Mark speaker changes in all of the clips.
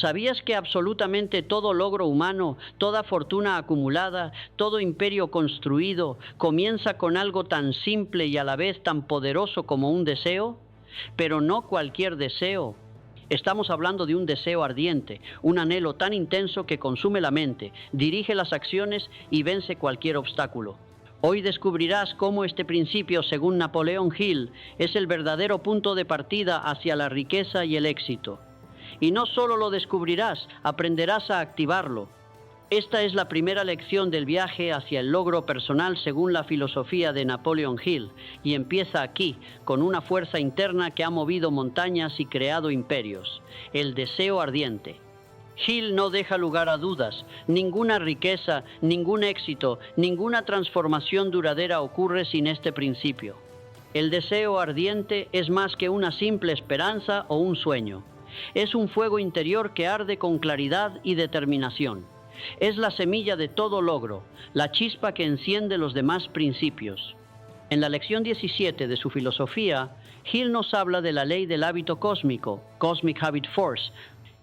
Speaker 1: ¿Sabías que absolutamente todo logro humano, toda fortuna acumulada, todo imperio construido, comienza con algo tan simple y a la vez tan poderoso como un deseo? Pero no cualquier deseo. Estamos hablando de un deseo ardiente, un anhelo tan intenso que consume la mente, dirige las acciones y vence cualquier obstáculo. Hoy descubrirás cómo este principio, según Napoleon Hill, es el verdadero punto de partida hacia la riqueza y el éxito. Y no solo lo descubrirás, aprenderás a activarlo. Esta es la primera lección del viaje hacia el logro personal según la filosofía de Napoleon Hill, y empieza aquí, con una fuerza interna que ha movido montañas y creado imperios: el deseo ardiente. Hill no deja lugar a dudas. Ninguna riqueza, ningún éxito, ninguna transformación duradera ocurre sin este principio. El deseo ardiente es más que una simple esperanza o un sueño. Es un fuego interior que arde con claridad y determinación. Es la semilla de todo logro, la chispa que enciende los demás principios. En la lección 17 de su filosofía, Hill nos habla de la ley del hábito cósmico, Cosmic Habit Force,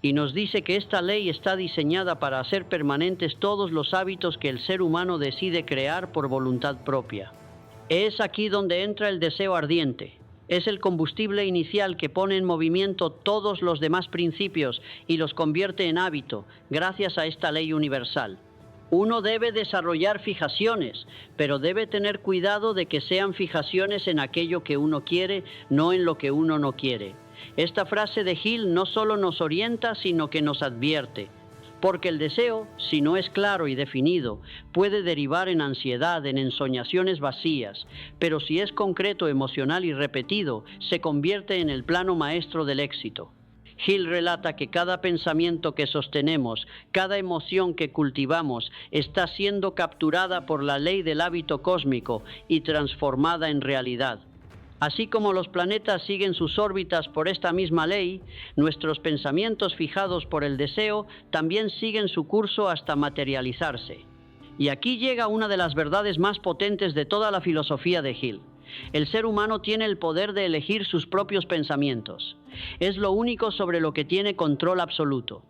Speaker 1: y nos dice que esta ley está diseñada para hacer permanentes todos los hábitos que el ser humano decide crear por voluntad propia. Es aquí donde entra el deseo ardiente. Es el combustible inicial que pone en movimiento todos los demás principios y los convierte en hábito, gracias a esta ley universal. Uno debe desarrollar fijaciones, pero debe tener cuidado de que sean fijaciones en aquello que uno quiere, no en lo que uno no quiere. Esta frase de Hill no solo nos orienta, sino que nos advierte. Porque el deseo, si no es claro y definido, puede derivar en ansiedad, en ensoñaciones vacías, pero si es concreto, emocional y repetido, se convierte en el plano maestro del éxito. Hill relata que cada pensamiento que sostenemos, cada emoción que cultivamos, está siendo capturada por la ley del hábito cósmico y transformada en realidad. Así como los planetas siguen sus órbitas por esta misma ley, nuestros pensamientos fijados por el deseo también siguen su curso hasta materializarse. Y aquí llega una de las verdades más potentes de toda la filosofía de Hill. El ser humano tiene el poder de elegir sus propios pensamientos. Es lo único sobre lo que tiene control absoluto.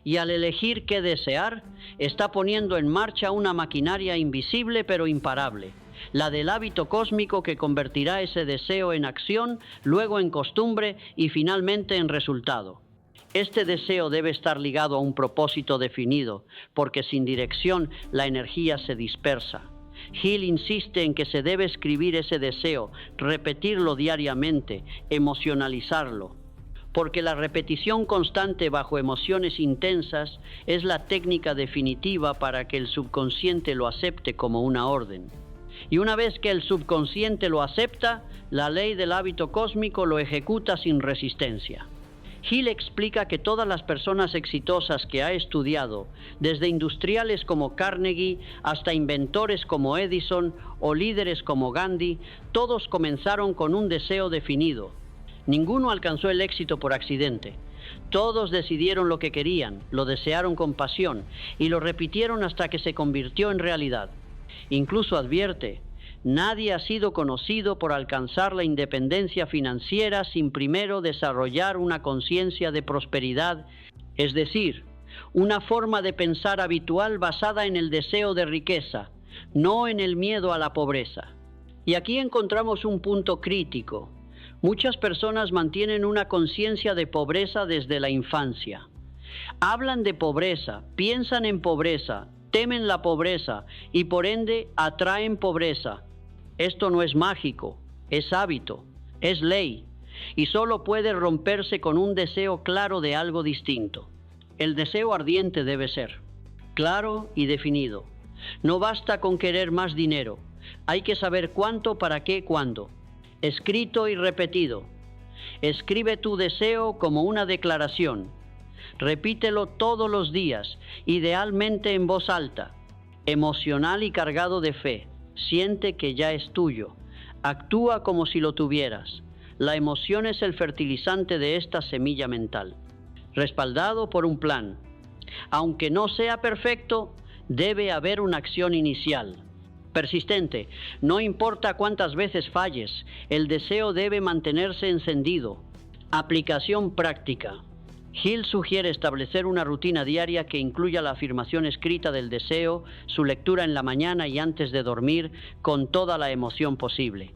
Speaker 1: Y al elegir qué desear, está poniendo en marcha una maquinaria invisible pero imparable, la del hábito cósmico que convertirá ese deseo en acción, luego en costumbre y finalmente en resultado. Este deseo debe estar ligado a un propósito definido, porque sin dirección la energía se dispersa. Hill insiste en que se debe escribir ese deseo, repetirlo diariamente, emocionalizarlo, porque la repetición constante bajo emociones intensas es la técnica definitiva para que el subconsciente lo acepte como una orden. Y una vez que el subconsciente lo acepta, la ley del hábito cósmico lo ejecuta sin resistencia. Hill explica que todas las personas exitosas que ha estudiado, desde industriales como Carnegie hasta inventores como Edison o líderes como Gandhi, todos comenzaron con un deseo definido. Ninguno alcanzó el éxito por accidente. Todos decidieron lo que querían, lo desearon con pasión y lo repitieron hasta que se convirtió en realidad. Incluso advierte: nadie ha sido conocido por alcanzar la independencia financiera sin primero desarrollar una conciencia de prosperidad, es decir, una forma de pensar habitual basada en el deseo de riqueza, no en el miedo a la pobreza. Y aquí encontramos un punto crítico. Muchas personas mantienen una conciencia de pobreza desde la infancia. Hablan de pobreza, piensan en pobreza, temen la pobreza y por ende atraen pobreza. Esto no es mágico, es hábito, es ley, y solo puede romperse con un deseo claro de algo distinto. El deseo ardiente debe ser claro y definido. No basta con querer más dinero, hay que saber cuánto, para qué, cuándo. Escrito y repetido. Escribe tu deseo como una declaración. Repítelo todos los días, idealmente en voz alta, emocional y cargado de fe. Siente que ya es tuyo. Actúa como si lo tuvieras. La emoción es el fertilizante de esta semilla mental, respaldado por un plan. Aunque no sea perfecto, debe haber una acción inicial, persistente. No importa cuántas veces falles, el deseo debe mantenerse encendido. Aplicación práctica. Hill sugiere establecer una rutina diaria que incluya la afirmación escrita del deseo, su lectura en la mañana y antes de dormir, con toda la emoción posible.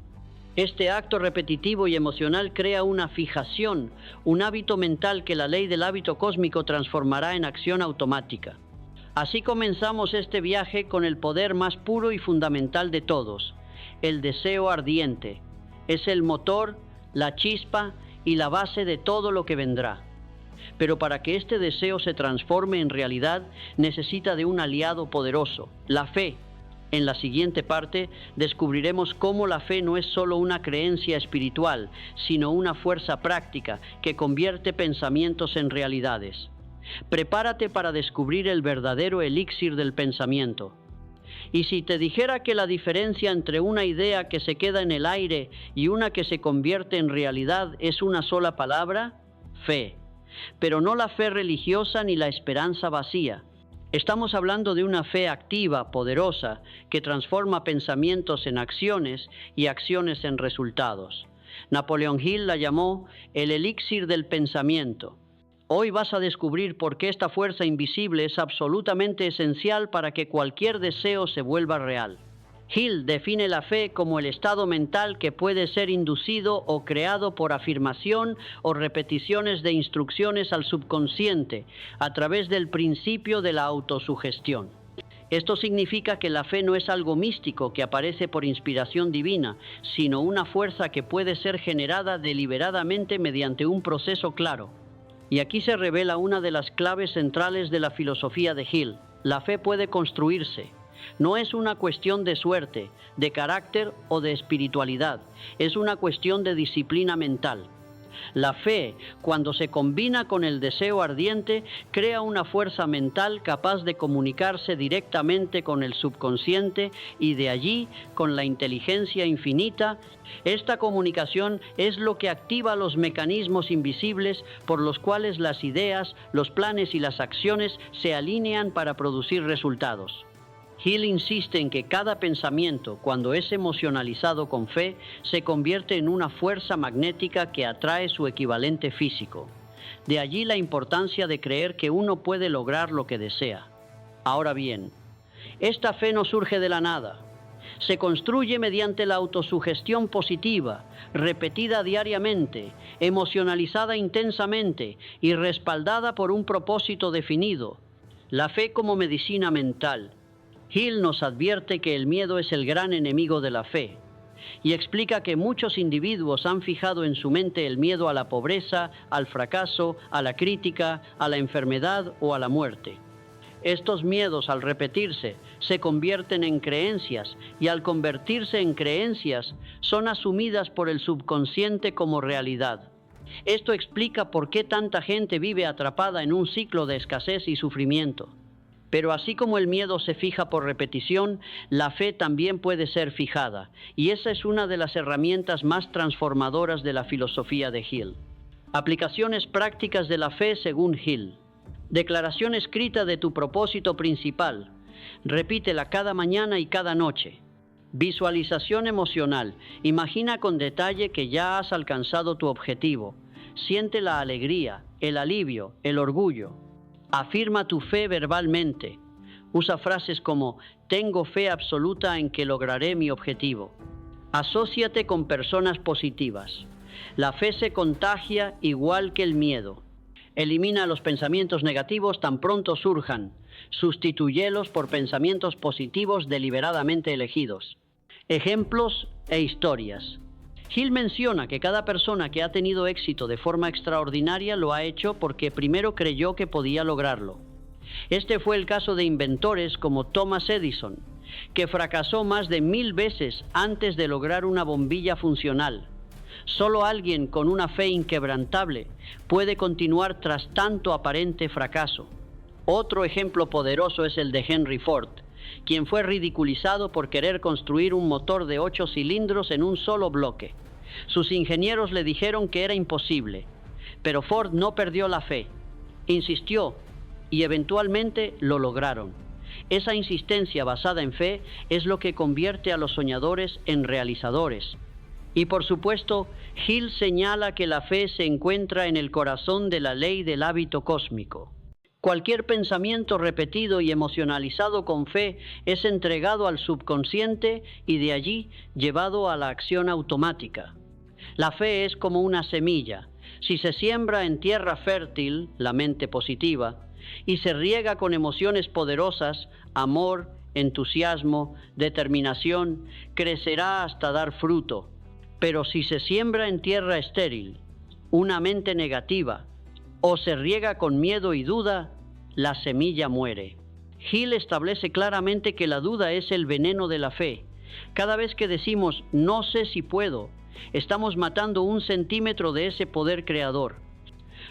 Speaker 1: Este acto repetitivo y emocional crea una fijación, un hábito mental que la ley del hábito cósmico transformará en acción automática. Así comenzamos este viaje con el poder más puro y fundamental de todos, el deseo ardiente. Es el motor, la chispa y la base de todo lo que vendrá. Pero para que este deseo se transforme en realidad, necesita de un aliado poderoso, la fe. En la siguiente parte descubriremos cómo la fe no es solo una creencia espiritual, sino una fuerza práctica que convierte pensamientos en realidades. Prepárate para descubrir el verdadero elixir del pensamiento. Y si te dijera que la diferencia entre una idea que se queda en el aire y una que se convierte en realidad es una sola palabra, fe. Pero no la fe religiosa ni la esperanza vacía. Estamos hablando de una fe activa, poderosa, que transforma pensamientos en acciones y acciones en resultados. Napoleon Hill la llamó el elixir del pensamiento. Hoy vas a descubrir por qué esta fuerza invisible es absolutamente esencial para que cualquier deseo se vuelva real. Hill define la fe como el estado mental que puede ser inducido o creado por afirmación o repeticiones de instrucciones al subconsciente a través del principio de la autosugestión. Esto significa que la fe no es algo místico que aparece por inspiración divina, sino una fuerza que puede ser generada deliberadamente mediante un proceso claro. Y aquí se revela una de las claves centrales de la filosofía de Hill. La fe puede construirse. No es una cuestión de suerte, de carácter o de espiritualidad. Es una cuestión de disciplina mental. La fe, cuando se combina con el deseo ardiente, crea una fuerza mental capaz de comunicarse directamente con el subconsciente y de allí con la inteligencia infinita. Esta comunicación es lo que activa los mecanismos invisibles por los cuales las ideas, los planes y las acciones se alinean para producir resultados. Hill insiste en que cada pensamiento, cuando es emocionalizado con fe, se convierte en una fuerza magnética que atrae su equivalente físico. De allí la importancia de creer que uno puede lograr lo que desea. Ahora bien, esta fe no surge de la nada. Se construye mediante la autosugestión positiva, repetida diariamente, emocionalizada intensamente y respaldada por un propósito definido. La fe como medicina mental. Hill nos advierte que el miedo es el gran enemigo de la fe y explica que muchos individuos han fijado en su mente el miedo a la pobreza, al fracaso, a la crítica, a la enfermedad o a la muerte. Estos miedos, al repetirse, se convierten en creencias y al convertirse en creencias, son asumidas por el subconsciente como realidad. Esto explica por qué tanta gente vive atrapada en un ciclo de escasez y sufrimiento. Pero así como el miedo se fija por repetición, la fe también puede ser fijada, y esa es una de las herramientas más transformadoras de la filosofía de Hill. Aplicaciones prácticas de la fe según Hill. Declaración escrita de tu propósito principal. Repítela cada mañana y cada noche. Visualización emocional. Imagina con detalle que ya has alcanzado tu objetivo. Siente la alegría, el alivio, el orgullo. Afirma tu fe verbalmente. Usa frases como tengo fe absoluta en que lograré mi objetivo. Asóciate con personas positivas. La fe se contagia igual que el miedo. Elimina los pensamientos negativos tan pronto surjan. Sustitúyelos por pensamientos positivos deliberadamente elegidos. Ejemplos e historias. Hill menciona que cada persona que ha tenido éxito de forma extraordinaria lo ha hecho porque primero creyó que podía lograrlo. Este fue el caso de inventores como Thomas Edison, que fracasó más de 1000 veces antes de lograr una bombilla funcional. Solo alguien con una fe inquebrantable puede continuar tras tanto aparente fracaso. Otro ejemplo poderoso es el de Henry Ford, quien fue ridiculizado por querer construir un motor de 8 cilindros en un solo bloque. Sus ingenieros le dijeron que era imposible, pero Ford no perdió la fe. Insistió y eventualmente lo lograron. Esa insistencia basada en fe es lo que convierte a los soñadores en realizadores. Y por supuesto, Hill señala que la fe se encuentra en el corazón de la ley del hábito cósmico. Cualquier pensamiento repetido y emocionalizado con fe es entregado al subconsciente y de allí llevado a la acción automática. La fe es como una semilla. Si se siembra en tierra fértil, la mente positiva, y se riega con emociones poderosas, amor, entusiasmo, determinación, crecerá hasta dar fruto. Pero si se siembra en tierra estéril, una mente negativa, o se riega con miedo y duda, la semilla muere. Hill establece claramente que la duda es el veneno de la fe. Cada vez que decimos no sé si puedo, estamos matando 1 centímetro de ese poder creador.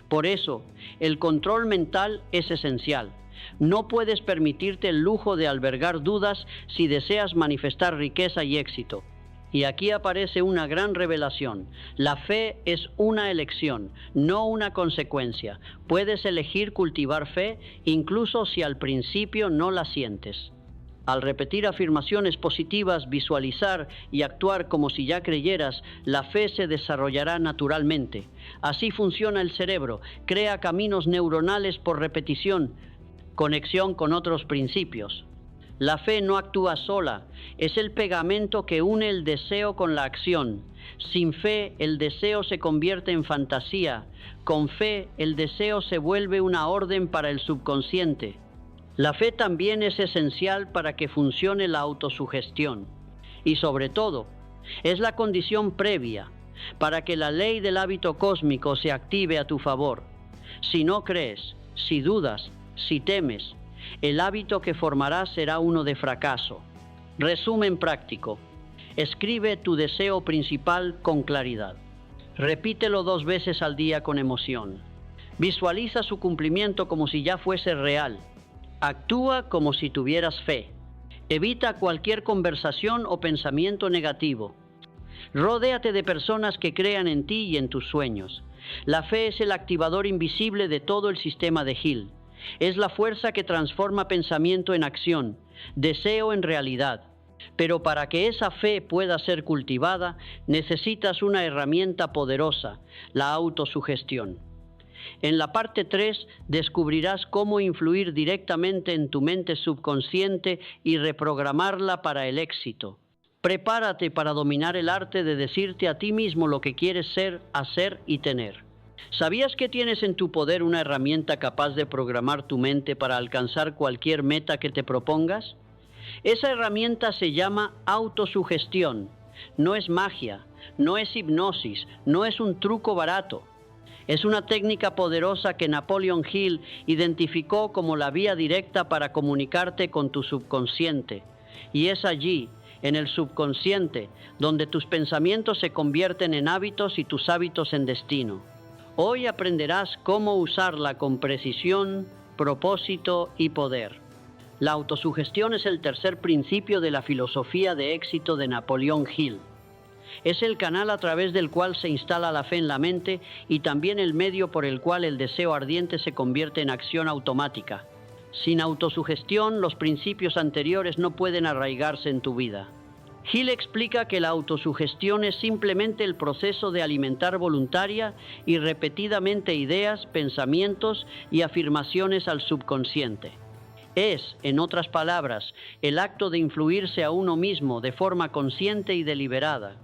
Speaker 1: Por eso, el control mental es esencial. No puedes permitirte el lujo de albergar dudas si deseas manifestar riqueza y éxito. Y aquí aparece una gran revelación. La fe es una elección, no una consecuencia. Puedes elegir cultivar fe, incluso si al principio no la sientes. Al repetir afirmaciones positivas, visualizar y actuar como si ya creyeras, la fe se desarrollará naturalmente. Así funciona el cerebro, crea caminos neuronales por repetición, conexión con otros principios. La fe no actúa sola, es el pegamento que une el deseo con la acción. Sin fe, el deseo se convierte en fantasía. Con fe, el deseo se vuelve una orden para el subconsciente. La fe también es esencial para que funcione la autosugestión. Y sobre todo, es la condición previa para que la ley del hábito cósmico se active a tu favor. Si no crees, si dudas, si temes, el hábito que formarás será uno de fracaso. Resumen práctico. Escribe tu deseo principal con claridad. Repítelo 2 veces al día con emoción. Visualiza su cumplimiento como si ya fuese real. Actúa como si tuvieras fe. Evita cualquier conversación o pensamiento negativo. Rodéate de personas que crean en ti y en tus sueños. La fe es el activador invisible de todo el sistema de Hill. Es la fuerza que transforma pensamiento en acción, deseo en realidad. Pero para que esa fe pueda ser cultivada, necesitas una herramienta poderosa, la autosugestión. En la parte 3 descubrirás cómo influir directamente en tu mente subconsciente y reprogramarla para el éxito. Prepárate para dominar el arte de decirte a ti mismo lo que quieres ser, hacer y tener. ¿Sabías que tienes en tu poder una herramienta capaz de programar tu mente para alcanzar cualquier meta que te propongas? Esa herramienta se llama autosugestión. No es magia, no es hipnosis, no es un truco barato. Es una técnica poderosa que Napoleon Hill identificó como la vía directa para comunicarte con tu subconsciente. Y es allí, en el subconsciente, donde tus pensamientos se convierten en hábitos y tus hábitos en destino. Hoy aprenderás cómo usarla con precisión, propósito y poder. La autosugestión es el tercer principio de la filosofía de éxito de Napoleon Hill. Es el canal a través del cual se instala la fe en la mente y también el medio por el cual el deseo ardiente se convierte en acción automática. Sin autosugestión, los principios anteriores no pueden arraigarse en tu vida. Hill explica que la autosugestión es simplemente el proceso de alimentar voluntaria y repetidamente ideas, pensamientos y afirmaciones al subconsciente. Es, en otras palabras, el acto de influirse a uno mismo de forma consciente y deliberada.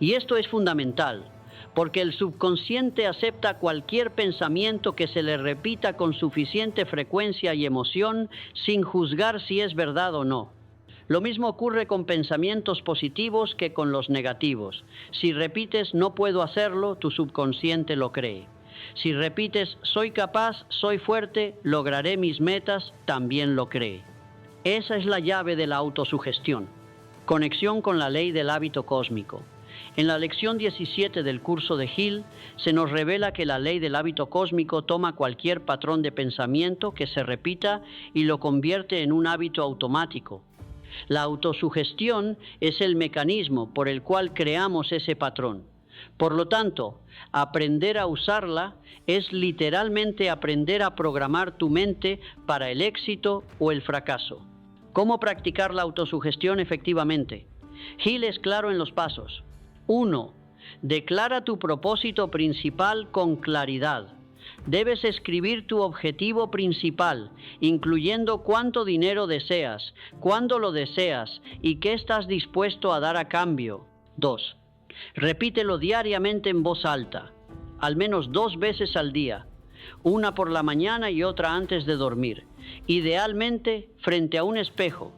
Speaker 1: Y esto es fundamental, porque el subconsciente acepta cualquier pensamiento que se le repita con suficiente frecuencia y emoción sin juzgar si es verdad o no. Lo mismo ocurre con pensamientos positivos que con los negativos. Si repites no puedo hacerlo, tu subconsciente lo cree. Si repites soy capaz, soy fuerte, lograré mis metas, también lo cree. Esa es la llave de la autosugestión. Conexión con la ley del hábito cósmico. En la lección 17 del curso de Hill se nos revela que la ley del hábito cósmico toma cualquier patrón de pensamiento que se repita y lo convierte en un hábito automático. La autosugestión es el mecanismo por el cual creamos ese patrón. Por lo tanto, aprender a usarla es literalmente aprender a programar tu mente para el éxito o el fracaso. ¿Cómo practicar la autosugestión efectivamente? Hill es claro en los pasos. 1. Declara tu propósito principal con claridad. Debes escribir tu objetivo principal, incluyendo cuánto dinero deseas, cuándo lo deseas y qué estás dispuesto a dar a cambio. 2. Repítelo diariamente en voz alta, al menos 2 veces al día, una por la mañana y otra antes de dormir, idealmente frente a un espejo.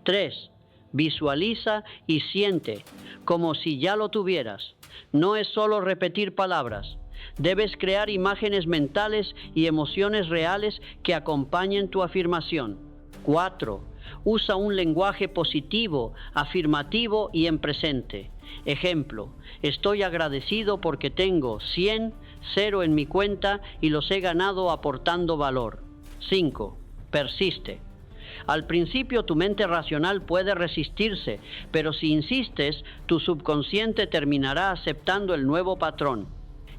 Speaker 1: 3. Visualiza y siente como si ya lo tuvieras. No es solo repetir palabras. Debes crear imágenes mentales y emociones reales que acompañen tu afirmación. 4. Usa un lenguaje positivo, afirmativo y en presente. Ejemplo, estoy agradecido porque tengo 100, 0 en mi cuenta y los he ganado aportando valor. 5. Persiste. Al principio tu mente racional puede resistirse, pero si insistes, tu subconsciente terminará aceptando el nuevo patrón.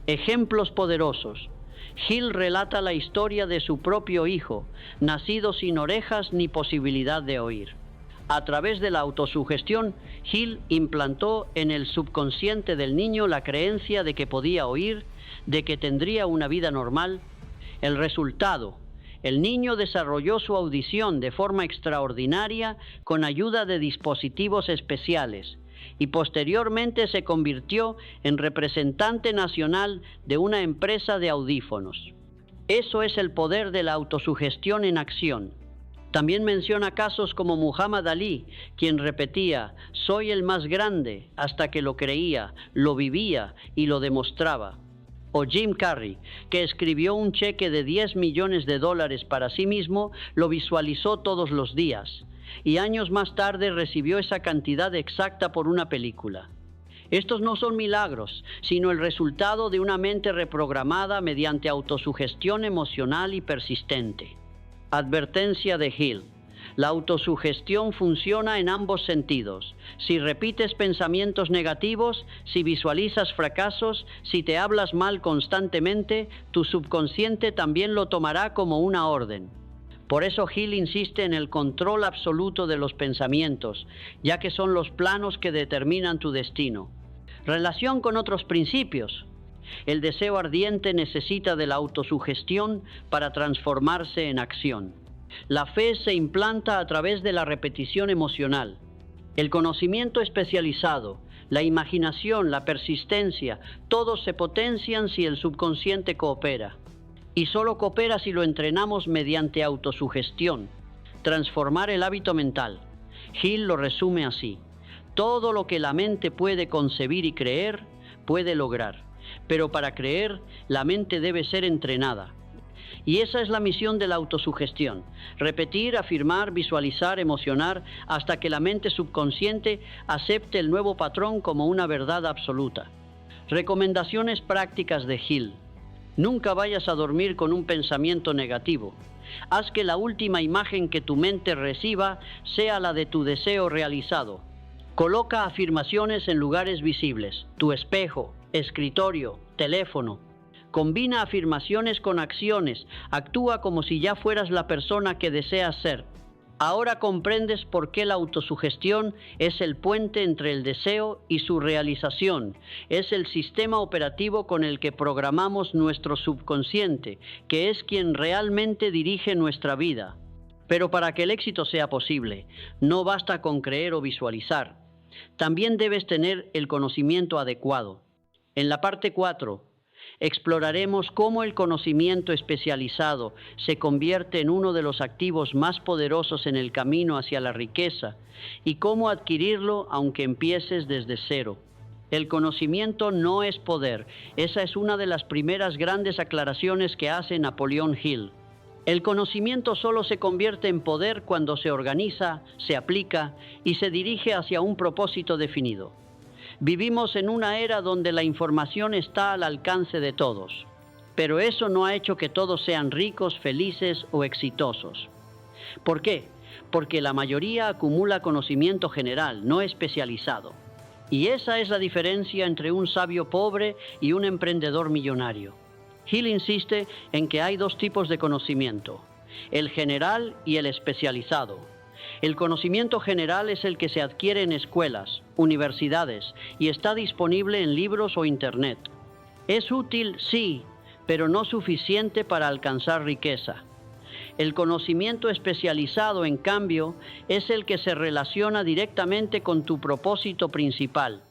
Speaker 1: Ejemplos poderosos. Hill relata la historia de su propio hijo, nacido sin orejas ni posibilidad de oír. A través de la autosugestión, Hill implantó en el subconsciente del niño la creencia de que podía oír, de que tendría una vida normal. El resultado: el niño desarrolló su audición de forma extraordinaria con ayuda de dispositivos especiales y posteriormente se convirtió en representante nacional de una empresa de audífonos. Eso es el poder de la autosugestión en acción. También menciona casos como Muhammad Ali, quien repetía «soy el más grande» hasta que lo creía, lo vivía y lo demostraba. O Jim Carrey, que escribió un cheque de $10 millones para sí mismo, lo visualizó todos los días, y años más tarde recibió esa cantidad exacta por una película. Estos no son milagros, sino el resultado de una mente reprogramada mediante autosugestión emocional y persistente. Advertencia de Hill. La autosugestión funciona en ambos sentidos. Si repites pensamientos negativos, si visualizas fracasos, si te hablas mal constantemente, tu subconsciente también lo tomará como una orden. Por eso Hill insiste en el control absoluto de los pensamientos, ya que son los planos que determinan tu destino. Relación con otros principios. El deseo ardiente necesita de la autosugestión para transformarse en acción. La fe se implanta a través de la repetición emocional. El conocimiento especializado, la imaginación, la persistencia, todos se potencian si el subconsciente coopera. Y solo coopera si lo entrenamos mediante autosugestión. Transformar el hábito mental. Hill lo resume así: todo lo que la mente puede concebir y creer, puede lograr. Pero para creer, la mente debe ser entrenada. Y esa es la misión de la autosugestión: repetir, afirmar, visualizar, emocionar, hasta que la mente subconsciente acepte el nuevo patrón como una verdad absoluta. Recomendaciones prácticas de Hill. Nunca vayas a dormir con un pensamiento negativo. Haz que la última imagen que tu mente reciba sea la de tu deseo realizado. Coloca afirmaciones en lugares visibles: tu espejo, escritorio, teléfono. Combina afirmaciones con acciones. Actúa como si ya fueras la persona que deseas ser. Ahora comprendes por qué la autosugestión es el puente entre el deseo y su realización. Es el sistema operativo con el que programamos nuestro subconsciente, que es quien realmente dirige nuestra vida. Pero para que el éxito sea posible, no basta con creer o visualizar. También debes tener el conocimiento adecuado. En la parte 4, exploraremos cómo el conocimiento especializado se convierte en uno de los activos más poderosos en el camino hacia la riqueza y cómo adquirirlo aunque empieces desde cero. El conocimiento no es poder. Esa es una de las primeras grandes aclaraciones que hace Napoleón Hill. El conocimiento solo se convierte en poder cuando se organiza, se aplica y se dirige hacia un propósito definido. Vivimos en una era donde la información está al alcance de todos, pero eso no ha hecho que todos sean ricos, felices o exitosos. ¿Por qué? Porque la mayoría acumula conocimiento general, no especializado. Y esa es la diferencia entre un sabio pobre y un emprendedor millonario. Hill insiste en que hay 2 tipos de conocimiento: el general y el especializado. El conocimiento general es el que se adquiere en escuelas, universidades y está disponible en libros o internet. Es útil, sí, pero no suficiente para alcanzar riqueza. El conocimiento especializado, en cambio, es el que se relaciona directamente con tu propósito principal.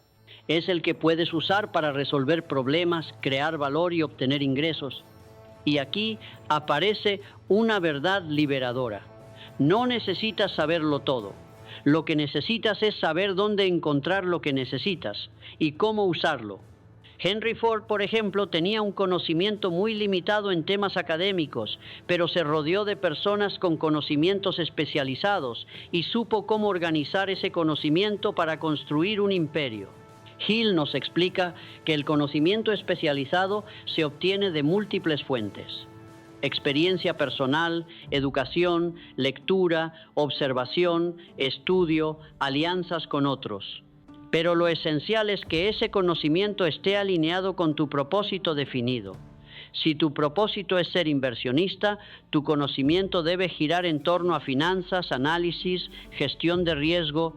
Speaker 1: Es el que puedes usar para resolver problemas, crear valor y obtener ingresos. Y aquí aparece una verdad liberadora. No necesitas saberlo todo. Lo que necesitas es saber dónde encontrar lo que necesitas y cómo usarlo. Henry Ford, por ejemplo, tenía un conocimiento muy limitado en temas académicos, pero se rodeó de personas con conocimientos especializados y supo cómo organizar ese conocimiento para construir un imperio. Hill nos explica que el conocimiento especializado se obtiene de múltiples fuentes: experiencia personal, educación, lectura, observación, estudio, alianzas con otros. Pero lo esencial es que ese conocimiento esté alineado con tu propósito definido. Si tu propósito es ser inversionista, tu conocimiento debe girar en torno a finanzas, análisis, gestión de riesgo.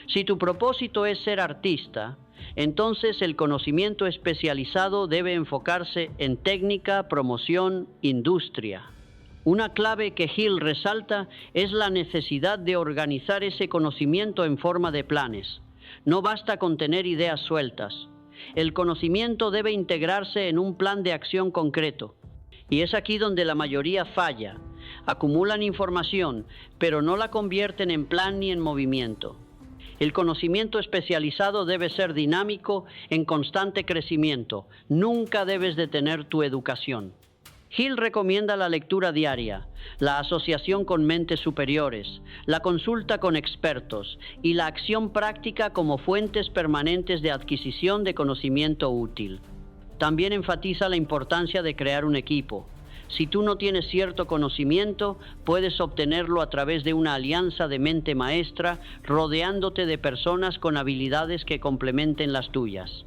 Speaker 1: Si tu propósito es ser artista, entonces el conocimiento especializado debe enfocarse en técnica, promoción, industria. Una clave que Hill resalta es la necesidad de organizar ese conocimiento en forma de planes. No basta con tener ideas sueltas. El conocimiento debe integrarse en un plan de acción concreto. Y es aquí donde la mayoría falla. Acumulan información, pero no la convierten en plan ni en movimiento. El conocimiento especializado debe ser dinámico, en constante crecimiento. Nunca debes detener tu educación. Hill recomienda la lectura diaria, la asociación con mentes superiores, la consulta con expertos y la acción práctica como fuentes permanentes de adquisición de conocimiento útil. También enfatiza la importancia de crear un equipo. Si tú no tienes cierto conocimiento, puedes obtenerlo a través de una alianza de mente maestra, rodeándote de personas con habilidades que complementen las tuyas.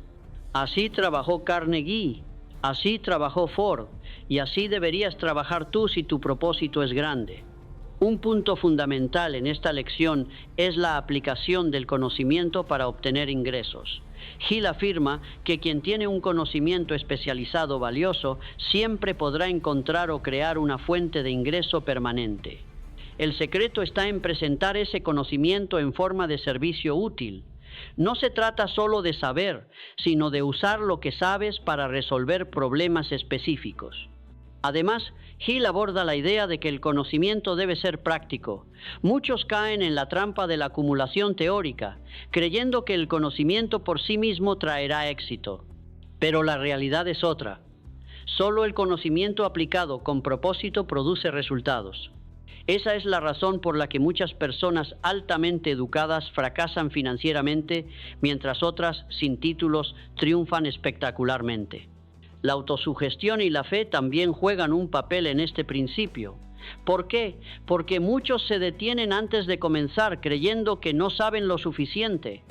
Speaker 1: Así trabajó Carnegie, así trabajó Ford, y así deberías trabajar tú si tu propósito es grande. Un punto fundamental en esta lección es la aplicación del conocimiento para obtener ingresos. Hill afirma que quien tiene un conocimiento especializado valioso siempre podrá encontrar o crear una fuente de ingreso permanente. El secreto está en presentar ese conocimiento en forma de servicio útil. No se trata solo de saber, sino de usar lo que sabes para resolver problemas específicos. Además, Hill aborda la idea de que el conocimiento debe ser práctico. Muchos caen en la trampa de la acumulación teórica, creyendo que el conocimiento por sí mismo traerá éxito. Pero la realidad es otra. Solo el conocimiento aplicado con propósito produce resultados. Esa es la razón por la que muchas personas altamente educadas fracasan financieramente, mientras otras, sin títulos, triunfan espectacularmente. La autosugestión y la fe también juegan un papel en este principio. ¿Por qué? Porque muchos se detienen antes de comenzar creyendo que no saben lo suficiente.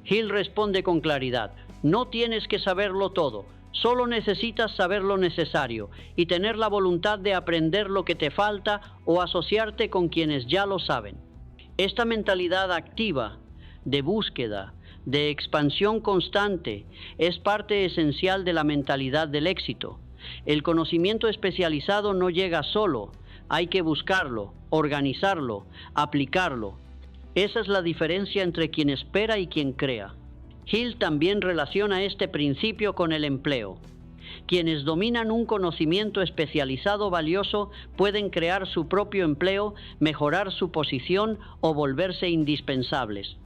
Speaker 1: Hill responde con claridad: no tienes que saberlo todo, solo necesitas saber lo necesario y tener la voluntad de aprender lo que te falta o asociarte con quienes ya lo saben. Esta mentalidad activa, de búsqueda, de expansión constante, es parte esencial de la mentalidad del éxito. El conocimiento especializado no llega solo, hay que buscarlo, organizarlo, aplicarlo. Esa es la diferencia entre quien espera y quien crea. Hill también relaciona este principio con el empleo. Quienes dominan un conocimiento especializado valioso pueden crear su propio empleo, mejorar su posición o volverse indispensables.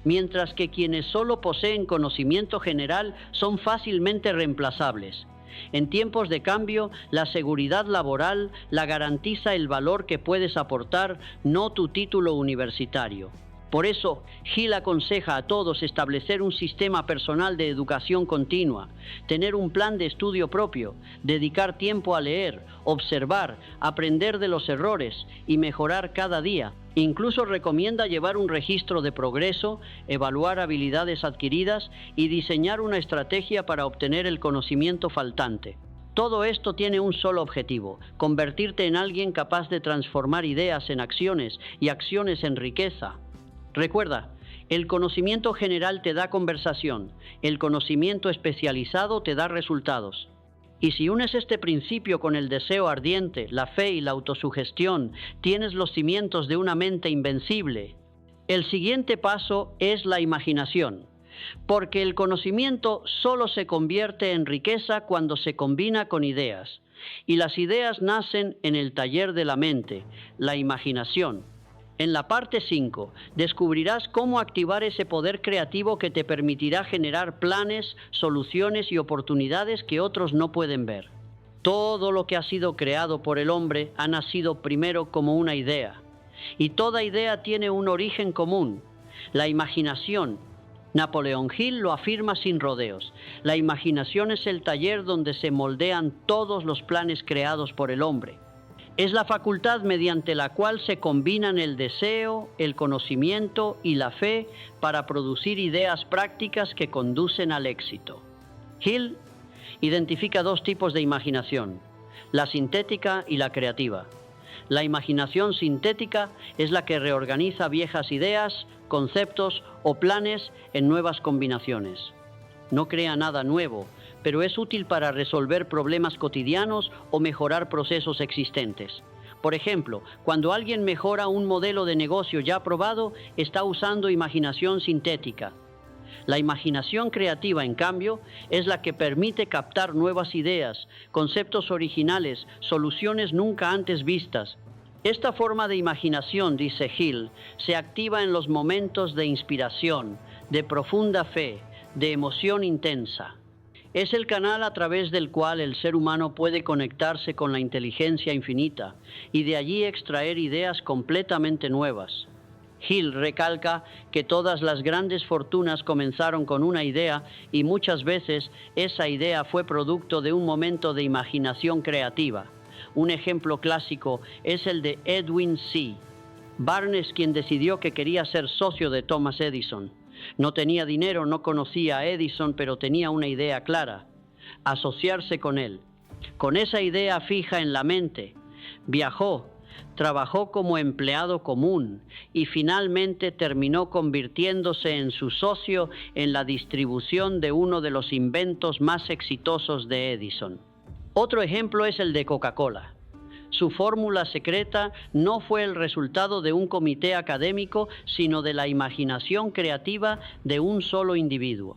Speaker 1: Mientras que quienes solo poseen conocimiento general son fácilmente reemplazables. En tiempos de cambio, la seguridad laboral la garantiza el valor que puedes aportar, no tu título universitario. Por eso, Hill aconseja a todos establecer un sistema personal de educación continua, tener un plan de estudio propio, dedicar tiempo a leer, observar, aprender de los errores y mejorar cada día. Incluso recomienda llevar un registro de progreso, evaluar habilidades adquiridas y diseñar una estrategia para obtener el conocimiento faltante. Todo esto tiene un solo objetivo: convertirte en alguien capaz de transformar ideas en acciones y acciones en riqueza. Recuerda, el conocimiento general te da conversación, el conocimiento especializado te da resultados. Y si unes este principio con el deseo ardiente, la fe y la autosugestión, tienes los cimientos de una mente invencible. El siguiente paso es la imaginación, porque el conocimiento solo se convierte en riqueza cuando se combina con ideas. Y las ideas nacen en el taller de la mente, la imaginación. En la parte 5, descubrirás cómo activar ese poder creativo que te permitirá generar planes, soluciones y oportunidades que otros no pueden ver. Todo lo que ha sido creado por el hombre ha nacido primero como una idea. Y toda idea tiene un origen común: la imaginación. Napoleón Hill lo afirma sin rodeos. La imaginación es el taller donde se moldean todos los planes creados por el hombre. Es la facultad mediante la cual se combinan el deseo, el conocimiento y la fe para producir ideas prácticas que conducen al éxito. Hill identifica dos tipos de imaginación: la sintética y la creativa. La imaginación sintética es la que reorganiza viejas ideas, conceptos o planes en nuevas combinaciones. No crea nada nuevo, pero es útil para resolver problemas cotidianos o mejorar procesos existentes. Por ejemplo, cuando alguien mejora un modelo de negocio ya probado, está usando imaginación sintética. La imaginación creativa, en cambio, es la que permite captar nuevas ideas, conceptos originales, soluciones nunca antes vistas. Esta forma de imaginación, dice Hill, se activa en los momentos de inspiración, de profunda fe, de emoción intensa. Es el canal a través del cual el ser humano puede conectarse con la inteligencia infinita y de allí extraer ideas completamente nuevas. Hill recalca que todas las grandes fortunas comenzaron con una idea y muchas veces esa idea fue producto de un momento de imaginación creativa. Un ejemplo clásico es el de Edwin C. Barnes, quien decidió que quería ser socio de Thomas Edison. No tenía dinero, no conocía a Edison, pero tenía una idea clara: asociarse con él. Con esa idea fija en la mente, viajó, trabajó como empleado común y finalmente terminó convirtiéndose en su socio en la distribución de uno de los inventos más exitosos de Edison. Otro ejemplo es el de Coca-Cola. Su fórmula secreta no fue el resultado de un comité académico, sino de la imaginación creativa de un solo individuo.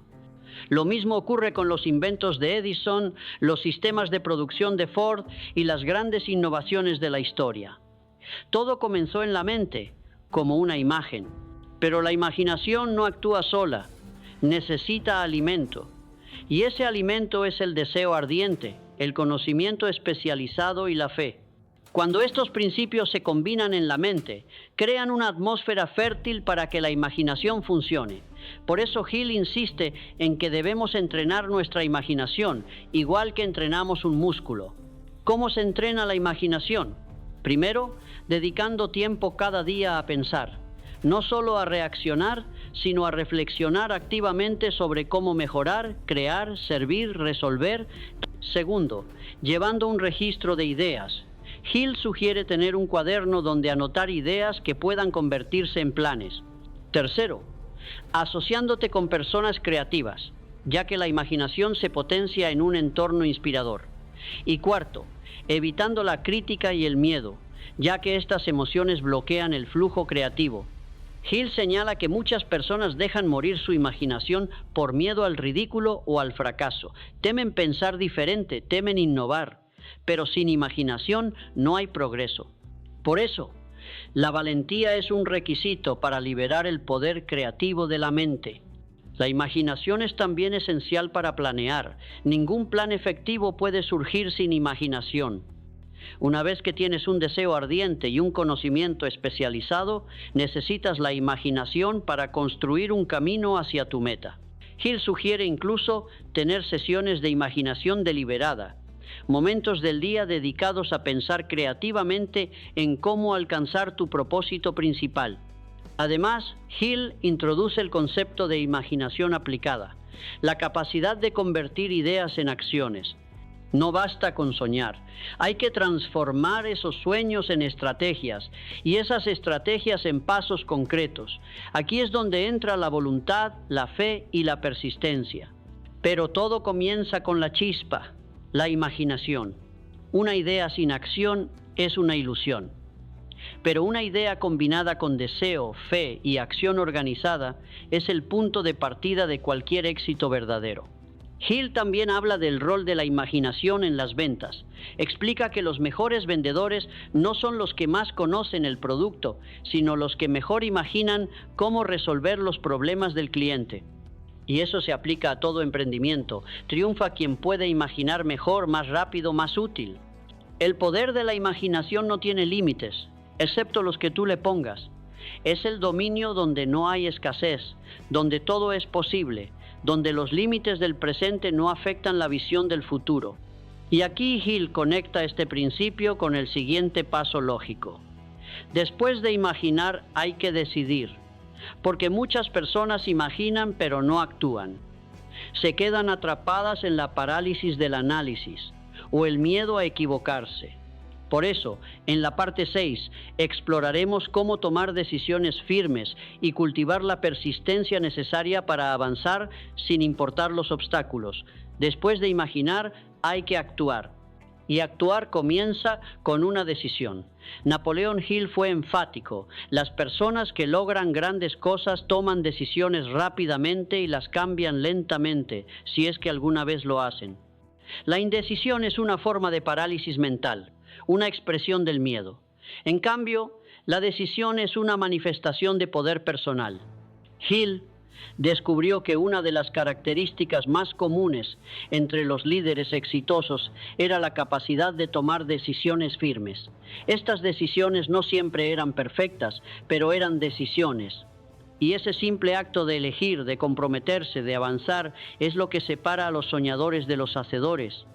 Speaker 1: Lo mismo ocurre con los inventos de Edison, los sistemas de producción de Ford y las grandes innovaciones de la historia. Todo comenzó en la mente, como una imagen. Pero la imaginación no actúa sola, necesita alimento. Y ese alimento es el deseo ardiente, el conocimiento especializado y la fe. Cuando estos principios se combinan en la mente, crean una atmósfera fértil para que la imaginación funcione. Por eso Hill insiste en que debemos entrenar nuestra imaginación, igual que entrenamos un músculo. ¿Cómo se entrena la imaginación? Primero, dedicando tiempo cada día a pensar, no solo a reaccionar, sino a reflexionar activamente sobre cómo mejorar, crear, servir, resolver. Segundo, llevando un registro de ideas. Hill sugiere tener un cuaderno donde anotar ideas que puedan convertirse en planes. Tercero, asociándote con personas creativas, ya que la imaginación se potencia en un entorno inspirador. Y cuarto, evitando la crítica y el miedo, ya que estas emociones bloquean el flujo creativo. Hill señala que muchas personas dejan morir su imaginación por miedo al ridículo o al fracaso. Temen pensar diferente, temen innovar, pero sin imaginación no hay progreso. Por eso, la valentía es un requisito para liberar el poder creativo de la mente. La imaginación es también esencial para planear. Ningún plan efectivo puede surgir sin imaginación. Una vez que tienes un deseo ardiente y un conocimiento especializado, necesitas la imaginación para construir un camino hacia tu meta. Hill sugiere incluso tener sesiones de imaginación deliberada, momentos del día dedicados a pensar creativamente en cómo alcanzar tu propósito principal. Además, Hill introduce el concepto de imaginación aplicada, la capacidad de convertir ideas en acciones. No basta con soñar, hay que transformar esos sueños en estrategias y esas estrategias en pasos concretos. Aquí es donde entra la voluntad, la fe y la persistencia. Pero todo comienza con la chispa, la imaginación. Una idea sin acción es una ilusión. Pero una idea combinada con deseo, fe y acción organizada es el punto de partida de cualquier éxito verdadero. Hill también habla del rol de la imaginación en las ventas. Explica que los mejores vendedores no son los que más conocen el producto, sino los que mejor imaginan cómo resolver los problemas del cliente. Y eso se aplica a todo emprendimiento. Triunfa quien puede imaginar mejor, más rápido, más útil. El poder de la imaginación no tiene límites, excepto los que tú le pongas. Es el dominio donde no hay escasez, donde todo es posible, donde los límites del presente no afectan la visión del futuro. Y aquí Hill conecta este principio con el siguiente paso lógico. Después de imaginar hay que decidir, porque muchas personas imaginan pero no actúan. Se quedan atrapadas en la parálisis del análisis o el miedo a equivocarse. Por eso, en la parte 6, exploraremos cómo tomar decisiones firmes y cultivar la persistencia necesaria para avanzar sin importar los obstáculos. Después de imaginar, hay que actuar. Y actuar comienza con una decisión. Napoleón Hill fue enfático. Las personas que logran grandes cosas toman decisiones rápidamente y las cambian lentamente, si es que alguna vez lo hacen. La indecisión es una forma de parálisis mental, una expresión del miedo. En cambio, la decisión es una manifestación de poder personal. Hill descubrió que una de las características más comunes entre los líderes exitosos era la capacidad de tomar decisiones firmes. Estas decisiones no siempre eran perfectas, pero eran decisiones. Y ese simple acto de elegir, de comprometerse, de avanzar, es lo que separa a los soñadores de los hacedores.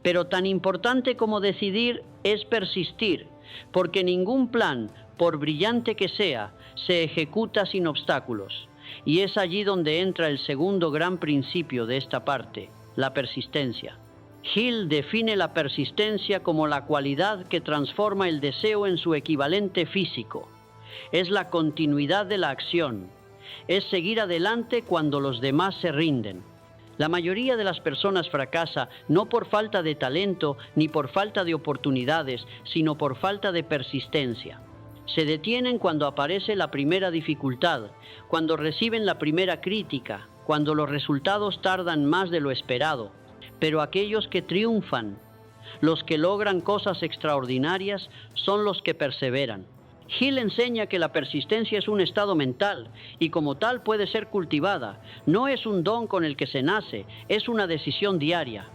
Speaker 1: Pero tan importante como decidir es persistir, porque ningún plan, por brillante que sea, se ejecuta sin obstáculos. Y es allí donde entra el segundo gran principio de esta parte, la persistencia. Hill define la persistencia como la cualidad que transforma el deseo en su equivalente físico. Es la continuidad de la acción. Es seguir adelante cuando los demás se rinden. La mayoría de las personas fracasa no por falta de talento ni por falta de oportunidades, sino por falta de persistencia. Se detienen cuando aparece la primera dificultad, cuando reciben la primera crítica, cuando los resultados tardan más de lo esperado. Pero aquellos que triunfan, los que logran cosas extraordinarias, son los que perseveran. Hill enseña que la persistencia es un estado mental y como tal puede ser cultivada. No es un don con el que se nace, es una decisión diaria.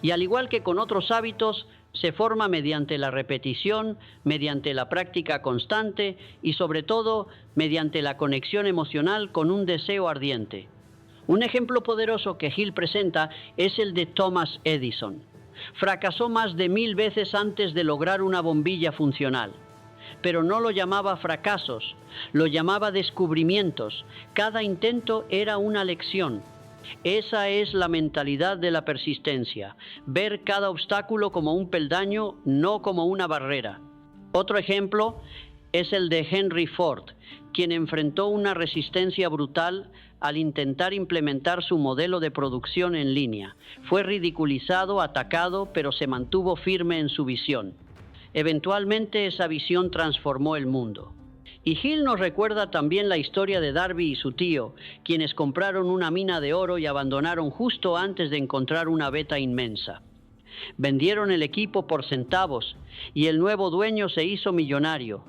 Speaker 1: Y al igual que con otros hábitos, se forma mediante la repetición, mediante la práctica constante y sobre todo mediante la conexión emocional con un deseo ardiente. Un ejemplo poderoso que Hill presenta es el de Thomas Edison. Fracasó más de 1000 veces antes de lograr una bombilla funcional. Pero no lo llamaba fracasos, lo llamaba descubrimientos. Cada intento era una lección. Esa es la mentalidad de la persistencia, ver cada obstáculo como un peldaño, no como una barrera. Otro ejemplo es el de Henry Ford, quien enfrentó una resistencia brutal al intentar implementar su modelo de producción en línea. Fue ridiculizado, atacado, pero se mantuvo firme en su visión. Eventualmente esa visión transformó el mundo. Y Hill nos recuerda también la historia de Darby y su tío, quienes compraron una mina de oro y abandonaron justo antes de encontrar una veta inmensa. Vendieron el equipo por centavos y el nuevo dueño se hizo millonario.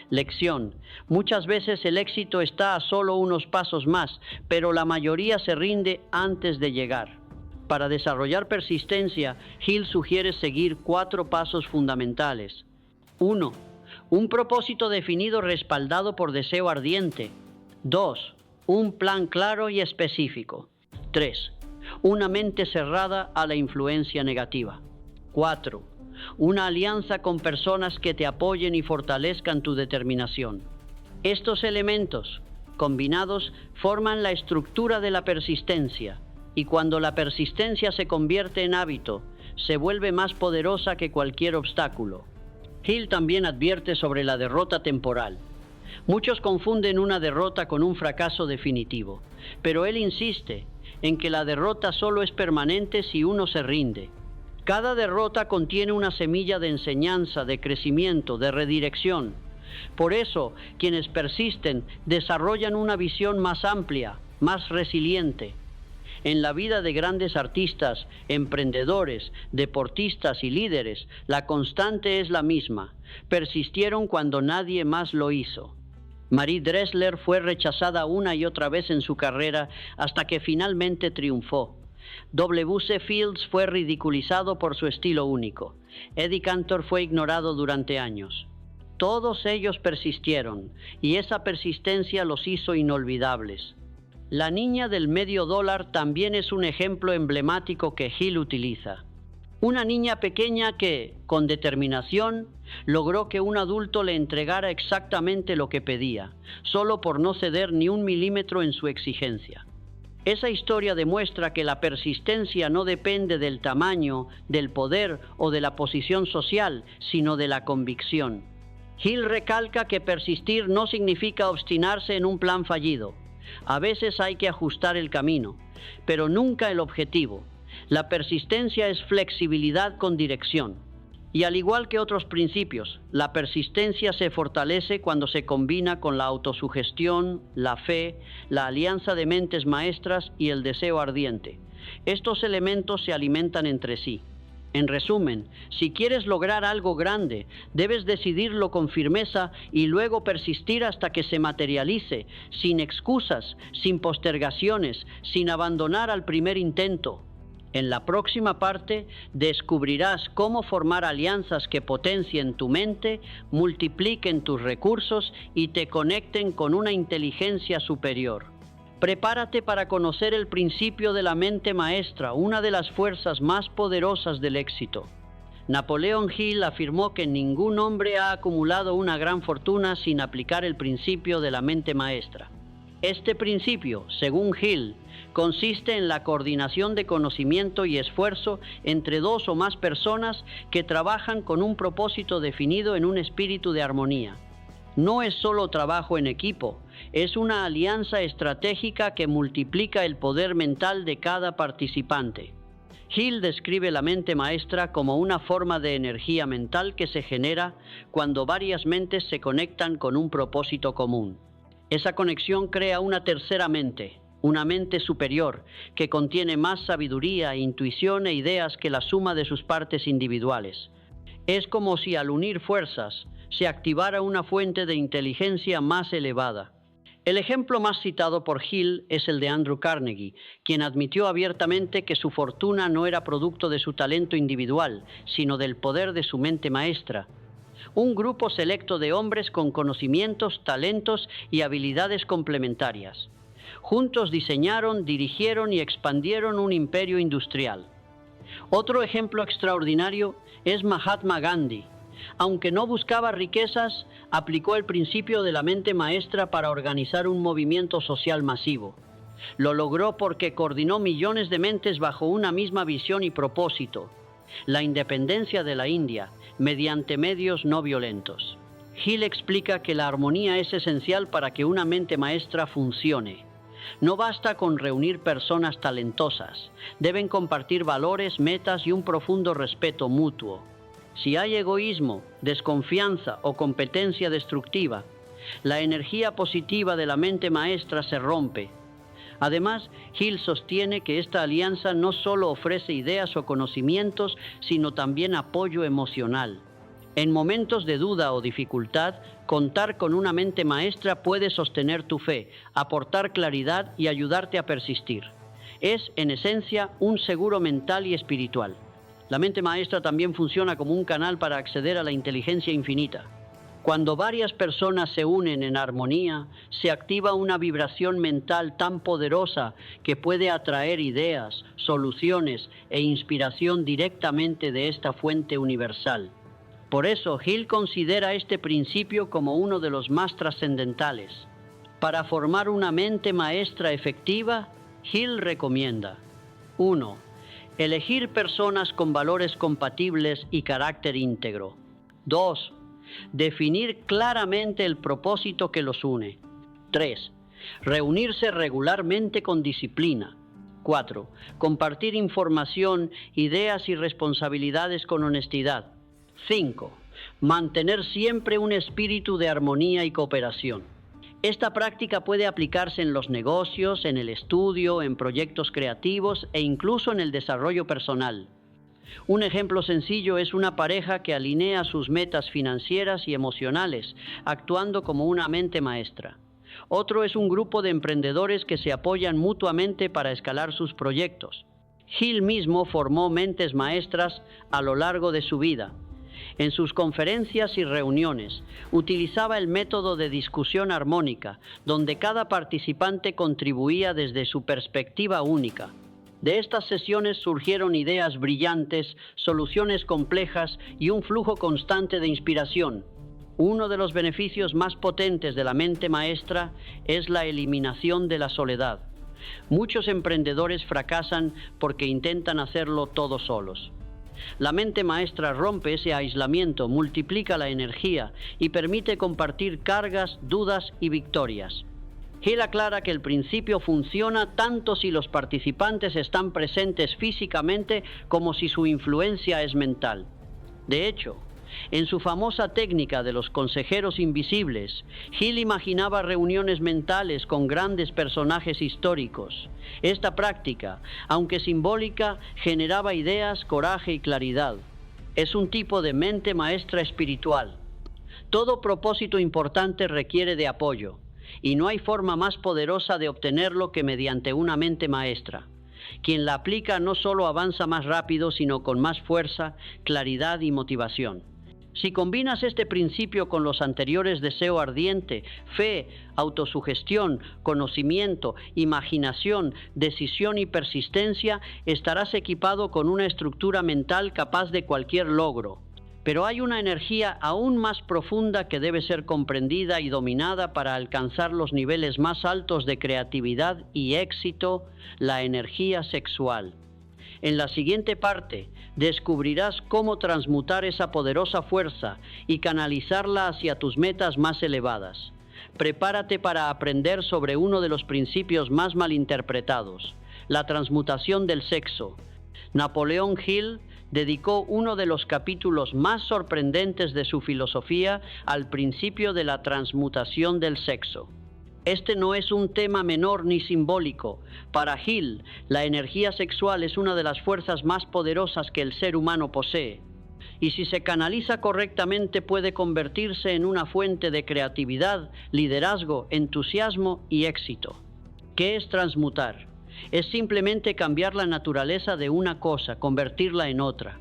Speaker 1: Lección: muchas veces el éxito está a solo unos pasos más, pero la mayoría se rinde antes de llegar. Para desarrollar persistencia, Hill sugiere seguir 4 pasos fundamentales. 1. Un propósito definido respaldado por deseo ardiente. 2. Un plan claro y específico. 3. Una mente cerrada a la influencia negativa. 4. Una alianza con personas que te apoyen y fortalezcan tu determinación. Estos elementos, combinados, forman la estructura de la persistencia. Y cuando la persistencia se convierte en hábito, se vuelve más poderosa que cualquier obstáculo. Hill también advierte sobre la derrota temporal. Muchos confunden una derrota con un fracaso definitivo, pero él insiste en que la derrota solo es permanente si uno se rinde. Cada derrota contiene una semilla de enseñanza, de crecimiento, de redirección. Por eso, quienes persisten desarrollan una visión más amplia, más resiliente. En la vida de grandes artistas, emprendedores, deportistas y líderes, la constante es la misma. Persistieron cuando nadie más lo hizo. Marie Dressler fue rechazada una y otra vez en su carrera hasta que finalmente triunfó. W.C. Fields fue ridiculizado por su estilo único. Eddie Cantor fue ignorado durante años. Todos ellos persistieron, y esa persistencia los hizo inolvidables. La niña del $1/2 también es un ejemplo emblemático que Hill utiliza. Una niña pequeña que, con determinación, logró que un adulto le entregara exactamente lo que pedía, solo por no ceder ni 1 milímetro en su exigencia. Esa historia demuestra que la persistencia no depende del tamaño, del poder o de la posición social, sino de la convicción. Hill recalca que persistir no significa obstinarse en un plan fallido. A veces hay que ajustar el camino, pero nunca el objetivo. La persistencia es flexibilidad con dirección. Y al igual que otros principios, la persistencia se fortalece cuando se combina con la autosugestión, la fe, la alianza de mentes maestras y el deseo ardiente. Estos elementos se alimentan entre sí. En resumen, si quieres lograr algo grande, debes decidirlo con firmeza y luego persistir hasta que se materialice, sin excusas, sin postergaciones, sin abandonar al primer intento. En la próxima parte descubrirás cómo formar alianzas que potencien tu mente, multipliquen tus recursos y te conecten con una inteligencia superior. Prepárate para conocer el principio de la mente maestra, una de las fuerzas más poderosas del éxito. Napoleon Hill afirmó que ningún hombre ha acumulado una gran fortuna sin aplicar el principio de la mente maestra. Este principio, según Hill, consiste en la coordinación de conocimiento y esfuerzo entre 2 o más personas que trabajan con un propósito definido en un espíritu de armonía. No es solo trabajo en equipo, es una alianza estratégica que multiplica el poder mental de cada participante. Hill describe la mente maestra como una forma de energía mental que se genera cuando varias mentes se conectan con un propósito común. Esa conexión crea una tercera mente, una mente superior, que contiene más sabiduría, intuición e ideas que la suma de sus partes individuales. Es como si al unir fuerzas se activara una fuente de inteligencia más elevada. El ejemplo más citado por Hill es el de Andrew Carnegie, quien admitió abiertamente que su fortuna no era producto de su talento individual, sino del poder de su mente maestra. Un grupo selecto de hombres con conocimientos, talentos y habilidades complementarias. Juntos diseñaron, dirigieron y expandieron un imperio industrial. Otro ejemplo extraordinario es Mahatma Gandhi. Aunque no buscaba riquezas, aplicó el principio de la mente maestra para organizar un movimiento social masivo. Lo logró porque coordinó millones de mentes bajo una misma visión y propósito: la independencia de la India, mediante medios no violentos. Hill explica que la armonía es esencial para que una mente maestra funcione. No basta con reunir personas talentosas, deben compartir valores, metas y un profundo respeto mutuo. Si hay egoísmo, desconfianza o competencia destructiva, la energía positiva de la mente maestra se rompe. Además, Hill sostiene que esta alianza no solo ofrece ideas o conocimientos, sino también apoyo emocional. En momentos de duda o dificultad, contar con una mente maestra puede sostener tu fe, aportar claridad y ayudarte a persistir. Es, en esencia, un seguro mental y espiritual. La mente maestra también funciona como un canal para acceder a la inteligencia infinita. Cuando varias personas se unen en armonía, se activa una vibración mental tan poderosa que puede atraer ideas, soluciones e inspiración directamente de esta fuente universal. Por eso, Hill considera este principio como uno de los más trascendentales. Para formar una mente maestra efectiva, Hill recomienda: 1. Elegir personas con valores compatibles y carácter íntegro. 2. Definir claramente el propósito que los une. 3. Reunirse regularmente con disciplina. 4. Compartir información, ideas y responsabilidades con honestidad. 5. Mantener siempre un espíritu de armonía y cooperación. Esta práctica puede aplicarse en los negocios, en el estudio, en proyectos creativos e incluso en el desarrollo personal. Un ejemplo sencillo es una pareja que alinea sus metas financieras y emocionales, actuando como una mente maestra. Otro es un grupo de emprendedores que se apoyan mutuamente para escalar sus proyectos. Hill mismo formó mentes maestras a lo largo de su vida. En sus conferencias y reuniones, utilizaba el método de discusión armónica, donde cada participante contribuía desde su perspectiva única. De estas sesiones surgieron ideas brillantes, soluciones complejas y un flujo constante de inspiración. Uno de los beneficios más potentes de la mente maestra es la eliminación de la soledad. Muchos emprendedores fracasan porque intentan hacerlo todos solos. La mente maestra rompe ese aislamiento, multiplica la energía y permite compartir cargas, dudas y victorias. Hill aclara que el principio funciona tanto si los participantes están presentes físicamente como si su influencia es mental. De hecho, en su famosa técnica de los consejeros invisibles, Hill imaginaba reuniones mentales con grandes personajes históricos. Esta práctica, aunque simbólica, generaba ideas, coraje y claridad. Es un tipo de mente maestra espiritual. Todo propósito importante requiere de apoyo, y no hay forma más poderosa de obtenerlo que mediante una mente maestra. Quien la aplica no solo avanza más rápido, sino con más fuerza, claridad y motivación. Si combinas este principio con los anteriores: deseo ardiente, fe, autosugestión, conocimiento, imaginación, decisión y persistencia, estarás equipado con una estructura mental capaz de cualquier logro. Pero hay una energía aún más profunda que debe ser comprendida y dominada para alcanzar los niveles más altos de creatividad y éxito: la energía sexual. En la siguiente parte, descubrirás cómo transmutar esa poderosa fuerza y canalizarla hacia tus metas más elevadas. Prepárate para aprender sobre uno de los principios más malinterpretados: la transmutación del sexo. Napoleón Hill dedicó uno de los capítulos más sorprendentes de su filosofía al principio de la transmutación del sexo. Este no es un tema menor ni simbólico. Para Hill, la energía sexual es una de las fuerzas más poderosas que el ser humano posee. Y si se canaliza correctamente, puede convertirse en una fuente de creatividad, liderazgo, entusiasmo y éxito. ¿Qué es transmutar? Es simplemente cambiar la naturaleza de una cosa, convertirla en otra.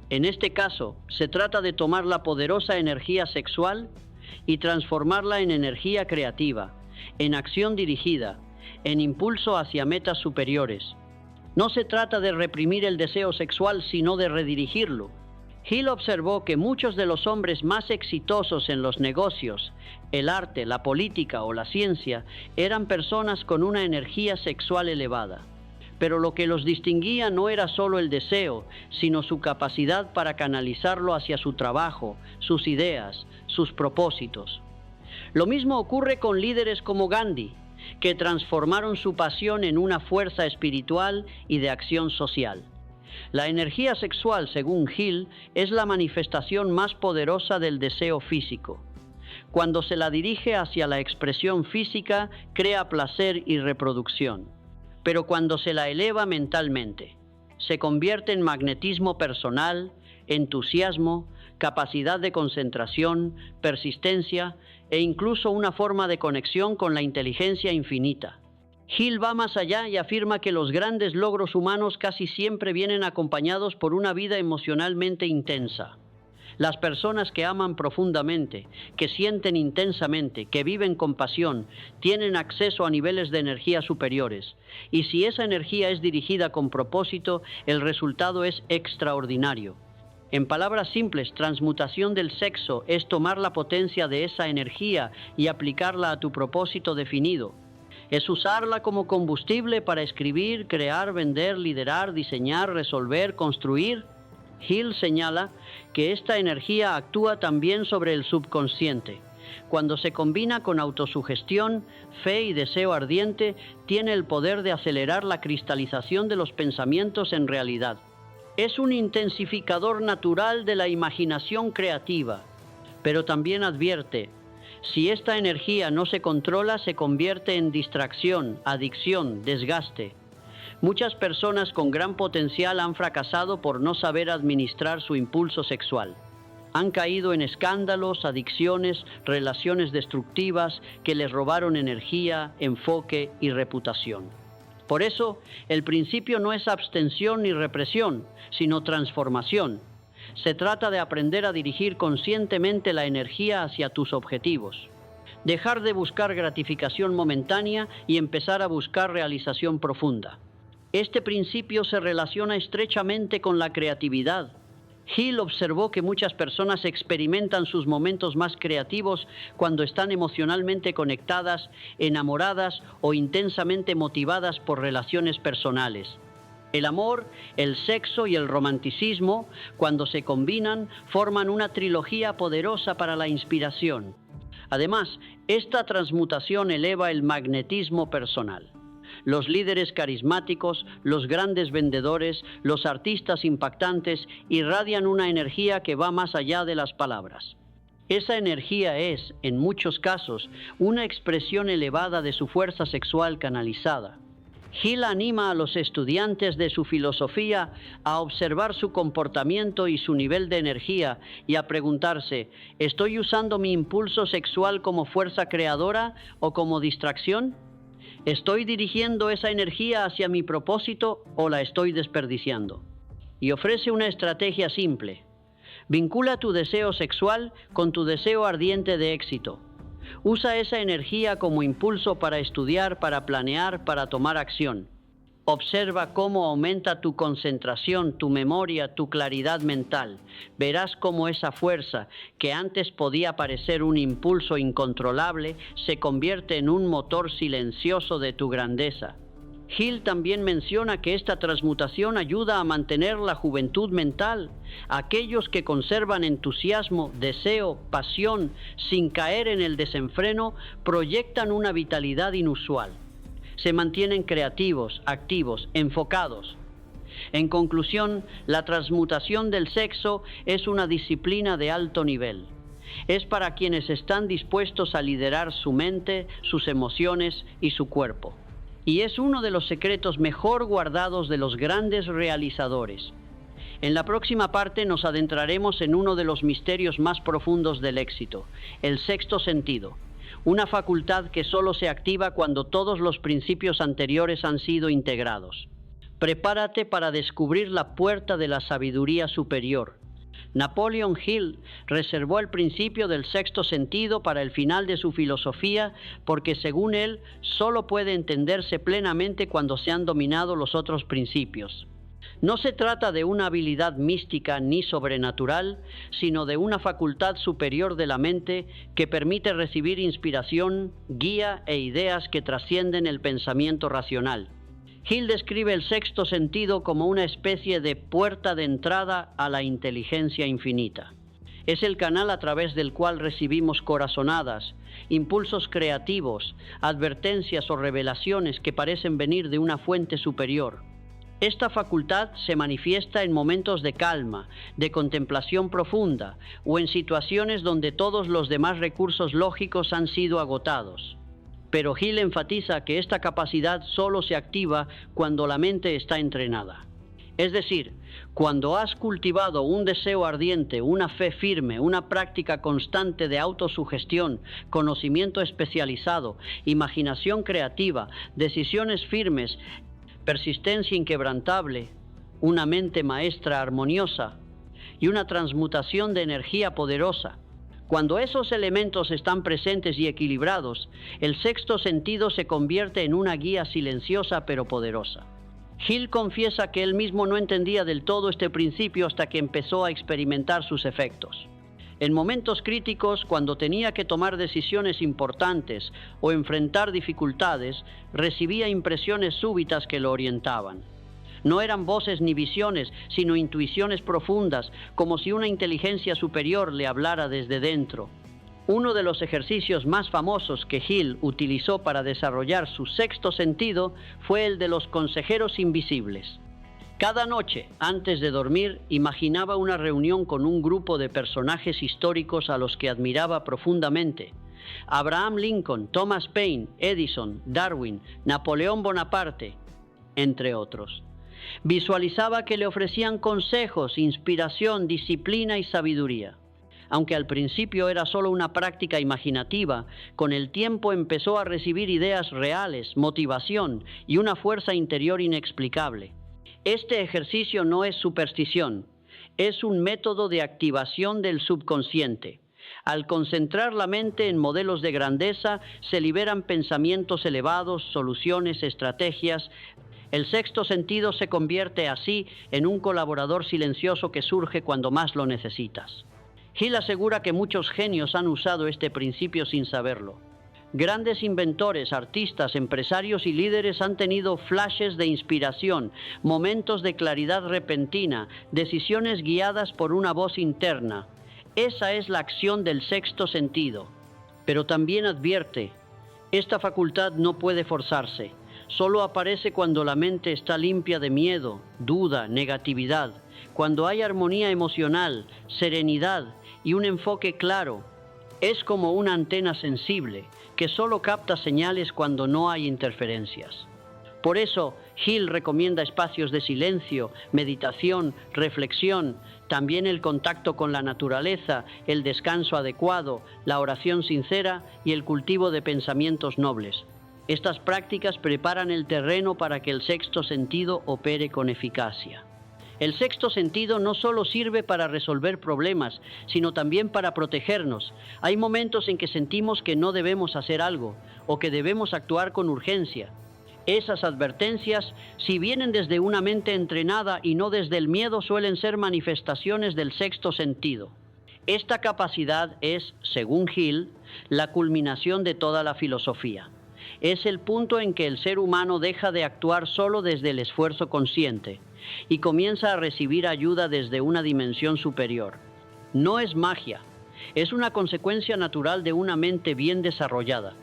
Speaker 1: En este caso, se trata de tomar la poderosa energía sexual y transformarla en energía creativa, en acción dirigida, en impulso hacia metas superiores. No se trata de reprimir el deseo sexual, sino de redirigirlo. Hill observó que muchos de los hombres más exitosos en los negocios, el arte, la política o la ciencia eran personas con una energía sexual elevada. Pero lo que los distinguía no era solo el deseo, sino su capacidad para canalizarlo hacia su trabajo, sus ideas, sus propósitos. Lo mismo ocurre con líderes como Gandhi, que transformaron su pasión en una fuerza espiritual y de acción social. La energía sexual, según Hill, es la manifestación más poderosa del deseo físico. Cuando se la dirige hacia la expresión física, crea placer y reproducción. Pero cuando se la eleva mentalmente, se convierte en magnetismo personal, entusiasmo, capacidad de concentración, persistencia e incluso una forma de conexión con la inteligencia infinita. Hill va más allá y afirma que los grandes logros humanos casi siempre vienen acompañados por una vida emocionalmente intensa. Las personas que aman profundamente, que sienten intensamente, que viven con pasión, tienen acceso a niveles de energía superiores. Y si esa energía es dirigida con propósito, el resultado es extraordinario. En palabras simples, transmutación del sexo es tomar la potencia de esa energía y aplicarla a tu propósito definido. Es usarla como combustible para escribir, crear, vender, liderar, diseñar, resolver, construir. Hill señala que esta energía actúa también sobre el subconsciente. Cuando se combina con autosugestión, fe y deseo ardiente, tiene el poder de acelerar la cristalización de los pensamientos en realidad. Es un intensificador natural de la imaginación creativa, pero también advierte: si esta energía no se controla, se convierte en distracción, adicción, desgaste. Muchas personas con gran potencial han fracasado por no saber administrar su impulso sexual. Han caído en escándalos, adicciones, relaciones destructivas que les robaron energía, enfoque y reputación. Por eso, el principio no es abstención ni represión, sino transformación. Se trata de aprender a dirigir conscientemente la energía hacia tus objetivos. Dejar de buscar gratificación momentánea y empezar a buscar realización profunda. Este principio se relaciona estrechamente con la creatividad. Hill observó que muchas personas experimentan sus momentos más creativos cuando están emocionalmente conectadas, enamoradas o intensamente motivadas por relaciones personales. El amor, el sexo y el romanticismo, cuando se combinan, forman una trilogía poderosa para la inspiración. Además, esta transmutación eleva el magnetismo personal. Los líderes carismáticos, los grandes vendedores, los artistas impactantes irradian una energía que va más allá de las palabras. Esa energía es, en muchos casos, una expresión elevada de su fuerza sexual canalizada. Hill anima a los estudiantes de su filosofía a observar su comportamiento y su nivel de energía y a preguntarse: ¿estoy usando mi impulso sexual como fuerza creadora o como distracción? ¿Estoy dirigiendo esa energía hacia mi propósito o la estoy desperdiciando? Y ofrece una estrategia simple. Vincula tu deseo sexual con tu deseo ardiente de éxito. Usa esa energía como impulso para estudiar, para planear, para tomar acción. Observa cómo aumenta tu concentración, tu memoria, tu claridad mental. Verás cómo esa fuerza, que antes podía parecer un impulso incontrolable, se convierte en un motor silencioso de tu grandeza. Hill también menciona que esta transmutación ayuda a mantener la juventud mental. Aquellos que conservan entusiasmo, deseo, pasión, sin caer en el desenfreno, proyectan una vitalidad inusual. Se mantienen creativos, activos, enfocados. En conclusión, la transmutación del sexo es una disciplina de alto nivel. Es para quienes están dispuestos a liderar su mente, sus emociones y su cuerpo. Y es uno de los secretos mejor guardados de los grandes realizadores. En la próxima parte nos adentraremos en uno de los misterios más profundos del éxito, el sexto sentido. Una facultad que solo se activa cuando todos los principios anteriores han sido integrados. Prepárate para descubrir la puerta de la sabiduría superior. Napoleon Hill reservó el principio del sexto sentido para el final de su filosofía porque, según él, solo puede entenderse plenamente cuando se han dominado los otros principios. No se trata de una habilidad mística ni sobrenatural, sino de una facultad superior de la mente que permite recibir inspiración, guía e ideas que trascienden el pensamiento racional. Hill describe el sexto sentido como una especie de puerta de entrada a la inteligencia infinita. Es el canal a través del cual recibimos corazonadas, impulsos creativos, advertencias o revelaciones que parecen venir de una fuente superior. Esta facultad se manifiesta en momentos de calma, de contemplación profunda o en situaciones donde todos los demás recursos lógicos han sido agotados. Pero Hill enfatiza que esta capacidad solo se activa cuando la mente está entrenada. Es decir, cuando has cultivado un deseo ardiente, una fe firme, una práctica constante de autosugestión, conocimiento especializado, imaginación creativa, decisiones firmes, persistencia inquebrantable, una mente maestra armoniosa y una transmutación de energía poderosa. Cuando esos elementos están presentes y equilibrados, el sexto sentido se convierte en una guía silenciosa pero poderosa. Hill confiesa que él mismo no entendía del todo este principio hasta que empezó a experimentar sus efectos. En momentos críticos, cuando tenía que tomar decisiones importantes o enfrentar dificultades, recibía impresiones súbitas que lo orientaban. No eran voces ni visiones, sino intuiciones profundas, como si una inteligencia superior le hablara desde dentro. Uno de los ejercicios más famosos que Hill utilizó para desarrollar su sexto sentido fue el de los consejeros invisibles. Cada noche, antes de dormir, imaginaba una reunión con un grupo de personajes históricos a los que admiraba profundamente. Abraham Lincoln, Thomas Paine, Edison, Darwin, Napoleón Bonaparte, entre otros. Visualizaba que le ofrecían consejos, inspiración, disciplina y sabiduría. Aunque al principio era solo una práctica imaginativa, con el tiempo empezó a recibir ideas reales, motivación y una fuerza interior inexplicable. Este ejercicio no es superstición, es un método de activación del subconsciente. Al concentrar la mente en modelos de grandeza, se liberan pensamientos elevados, soluciones, estrategias. El sexto sentido se convierte así en un colaborador silencioso que surge cuando más lo necesitas. Hill asegura que muchos genios han usado este principio sin saberlo. Grandes inventores, artistas, empresarios y líderes han tenido flashes de inspiración, momentos de claridad repentina, decisiones guiadas por una voz interna. Esa es la acción del sexto sentido. Pero también advierte, esta facultad no puede forzarse. Solo aparece cuando la mente está limpia de miedo, duda, negatividad, cuando hay armonía emocional, serenidad y un enfoque claro. Es como una antena sensible que solo capta señales cuando no hay interferencias. Por eso, Hill recomienda espacios de silencio, meditación, reflexión, también el contacto con la naturaleza, el descanso adecuado, la oración sincera y el cultivo de pensamientos nobles. Estas prácticas preparan el terreno para que el sexto sentido opere con eficacia. El sexto sentido no solo sirve para resolver problemas, sino también para protegernos. Hay momentos en que sentimos que no debemos hacer algo o que debemos actuar con urgencia. Esas advertencias, si vienen desde una mente entrenada y no desde el miedo, suelen ser manifestaciones del sexto sentido. Esta capacidad es, según Hill, la culminación de toda la filosofía. Es el punto en que el ser humano deja de actuar solo desde el esfuerzo consciente y comienza a recibir ayuda desde una dimensión superior. No es magia, es una consecuencia natural de una mente bien desarrollada.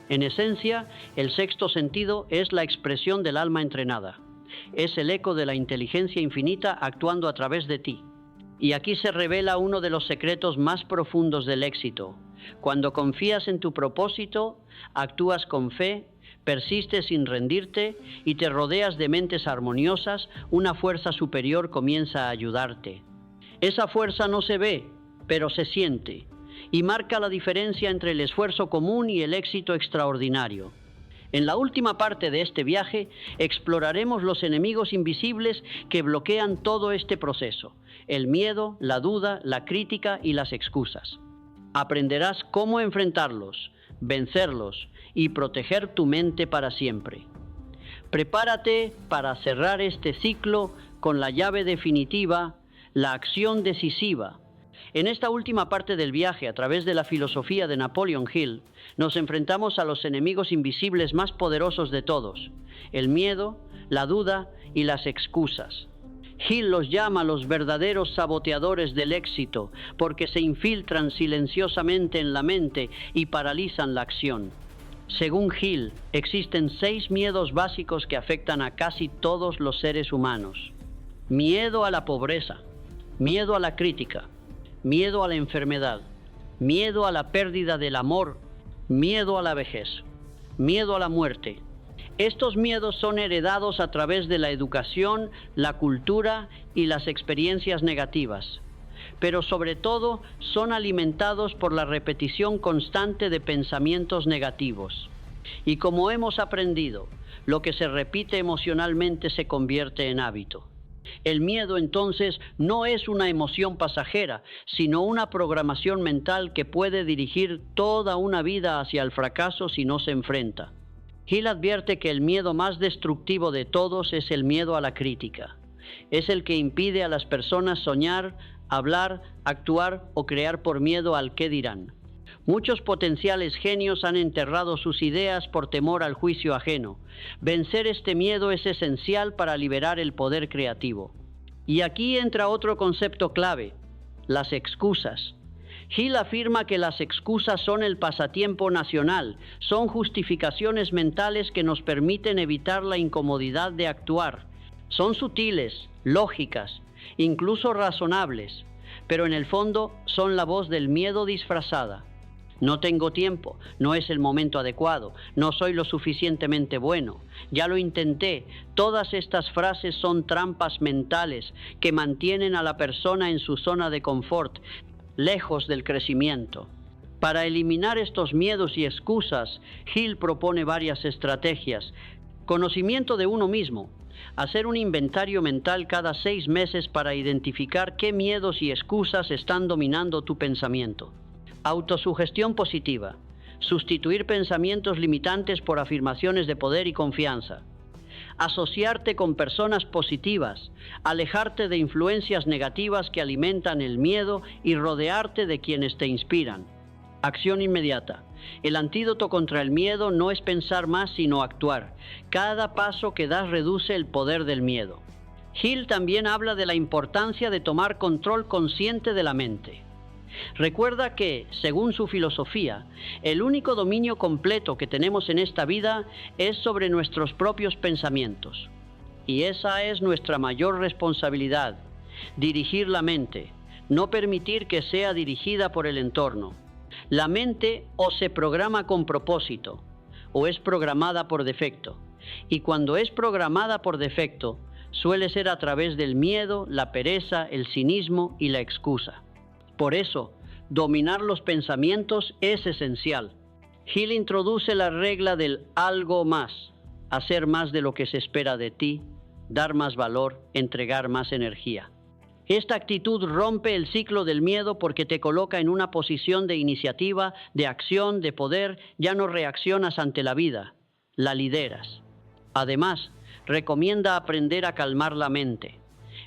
Speaker 1: En esencia, el sexto sentido es la expresión del alma entrenada. Es el eco de la inteligencia infinita actuando a través de ti. Y aquí se revela uno de los secretos más profundos del éxito. Cuando confías en tu propósito, actúas con fe, persistes sin rendirte y te rodeas de mentes armoniosas, una fuerza superior comienza a ayudarte. Esa fuerza no se ve, pero se siente, y marca la diferencia entre el esfuerzo común y el éxito extraordinario. En la última parte de este viaje, exploraremos los enemigos invisibles que bloquean todo este proceso: el miedo, la duda, la crítica y las excusas. Aprenderás cómo enfrentarlos, vencerlos y proteger tu mente para siempre. Prepárate para cerrar este ciclo con la llave definitiva, la acción decisiva. En esta última parte del viaje, a través de la filosofía de Napoleon Hill, nos enfrentamos a los enemigos invisibles más poderosos de todos: el miedo, la duda y las excusas. Hill los llama los verdaderos saboteadores del éxito, porque se infiltran silenciosamente en la mente y paralizan la acción. Según Hill, existen 6 miedos básicos que afectan a casi todos los seres humanos. Miedo a la pobreza, miedo a la crítica, miedo a la enfermedad, miedo a la pérdida del amor, miedo a la vejez, miedo a la muerte. Estos miedos son heredados a través de la educación, la cultura y las experiencias negativas, pero sobre todo son alimentados por la repetición constante de pensamientos negativos. Y como hemos aprendido, lo que se repite emocionalmente se convierte en hábito. El miedo, entonces, no es una emoción pasajera, sino una programación mental que puede dirigir toda una vida hacia el fracaso si no se enfrenta. Hill advierte que el miedo más destructivo de todos es el miedo a la crítica. Es el que impide a las personas soñar, hablar, actuar o crear por miedo al qué dirán. Muchos potenciales genios han enterrado sus ideas por temor al juicio ajeno. Vencer este miedo es esencial para liberar el poder creativo. Y aquí entra otro concepto clave: las excusas. Hill afirma que las excusas son el pasatiempo nacional, son justificaciones mentales que nos permiten evitar la incomodidad de actuar. Son sutiles, lógicas, incluso razonables, pero en el fondo son la voz del miedo disfrazada. No tengo tiempo, no es el momento adecuado, no soy lo suficientemente bueno, ya lo intenté. Todas estas frases son trampas mentales que mantienen a la persona en su zona de confort, lejos del crecimiento. Para eliminar estos miedos y excusas, Hill propone varias estrategias. Conocimiento de uno mismo. Hacer un inventario mental cada 6 meses para identificar qué miedos y excusas están dominando tu pensamiento. Autosugestión positiva. Sustituir pensamientos limitantes por afirmaciones de poder y confianza. Asociarte con personas positivas, alejarte de influencias negativas que alimentan el miedo y rodearte de quienes te inspiran. Acción inmediata. El antídoto contra el miedo no es pensar más, sino actuar. Cada paso que das reduce el poder del miedo. Hill también habla de la importancia de tomar control consciente de la mente. Recuerda que, según su filosofía, el único dominio completo que tenemos en esta vida es sobre nuestros propios pensamientos. Y esa es nuestra mayor responsabilidad: dirigir la mente, no permitir que sea dirigida por el entorno. La mente o se programa con propósito, o es programada por defecto. Y cuando es programada por defecto, suele ser a través del miedo, la pereza, el cinismo y la excusa. Por eso, dominar los pensamientos es esencial. Hill introduce la regla del algo más: hacer más de lo que se espera de ti, dar más valor, entregar más energía. Esta actitud rompe el ciclo del miedo porque te coloca en una posición de iniciativa, de acción, de poder. Ya no reaccionas ante la vida, la lideras. Además, recomienda aprender a calmar la mente.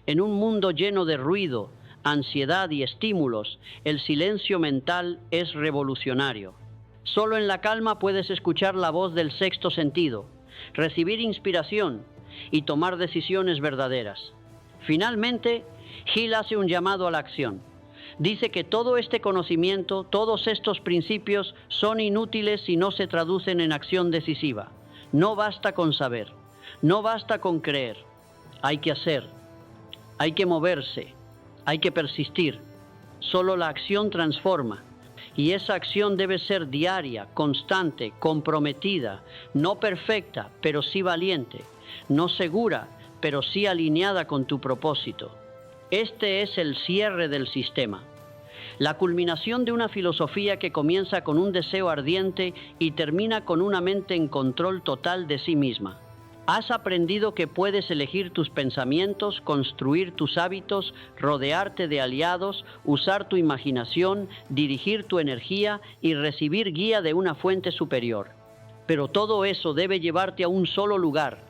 Speaker 1: En un mundo lleno de ruido, ansiedad y estímulos, el silencio mental es revolucionario. Solo en la calma puedes escuchar la voz del sexto sentido, recibir inspiración y tomar decisiones verdaderas. Finalmente, Hill hace un llamado a la acción. Dice que todo este conocimiento, todos estos principios son inútiles si no se traducen en acción decisiva. No basta con saber, no basta con creer. Hay que hacer, hay que moverse, hay que persistir. Solo la acción transforma. Y esa acción debe ser diaria, constante, comprometida, no perfecta, pero sí valiente, no segura, pero sí alineada con tu propósito. Este es el cierre del sistema, la culminación de una filosofía que comienza con un deseo ardiente y termina con una mente en control total de sí misma. Has aprendido que puedes elegir tus pensamientos, construir tus hábitos, rodearte de aliados, usar tu imaginación, dirigir tu energía y recibir guía de una fuente superior. Pero todo eso debe llevarte a un solo lugar,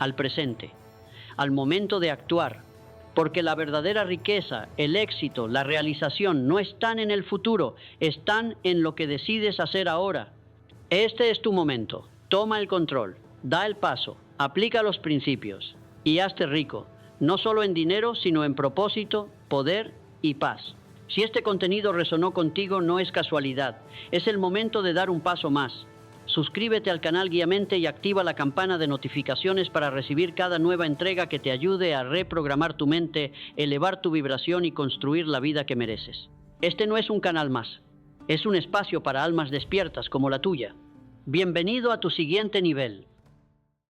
Speaker 1: al presente, al momento de actuar. Porque la verdadera riqueza, el éxito, la realización no están en el futuro, están en lo que decides hacer ahora. Este es tu momento. Toma el control, da el paso, aplica los principios y hazte rico, no solo en dinero, sino en propósito, poder y paz. Si este contenido resonó contigo, no es casualidad, es el momento de dar un paso más. Suscríbete al canal Guiamente y activa la campana de notificaciones para recibir cada nueva entrega que te ayude a reprogramar tu mente, elevar tu vibración y construir la vida que mereces. Este no es un canal más, es un espacio para almas despiertas como la tuya. Bienvenido a tu siguiente nivel.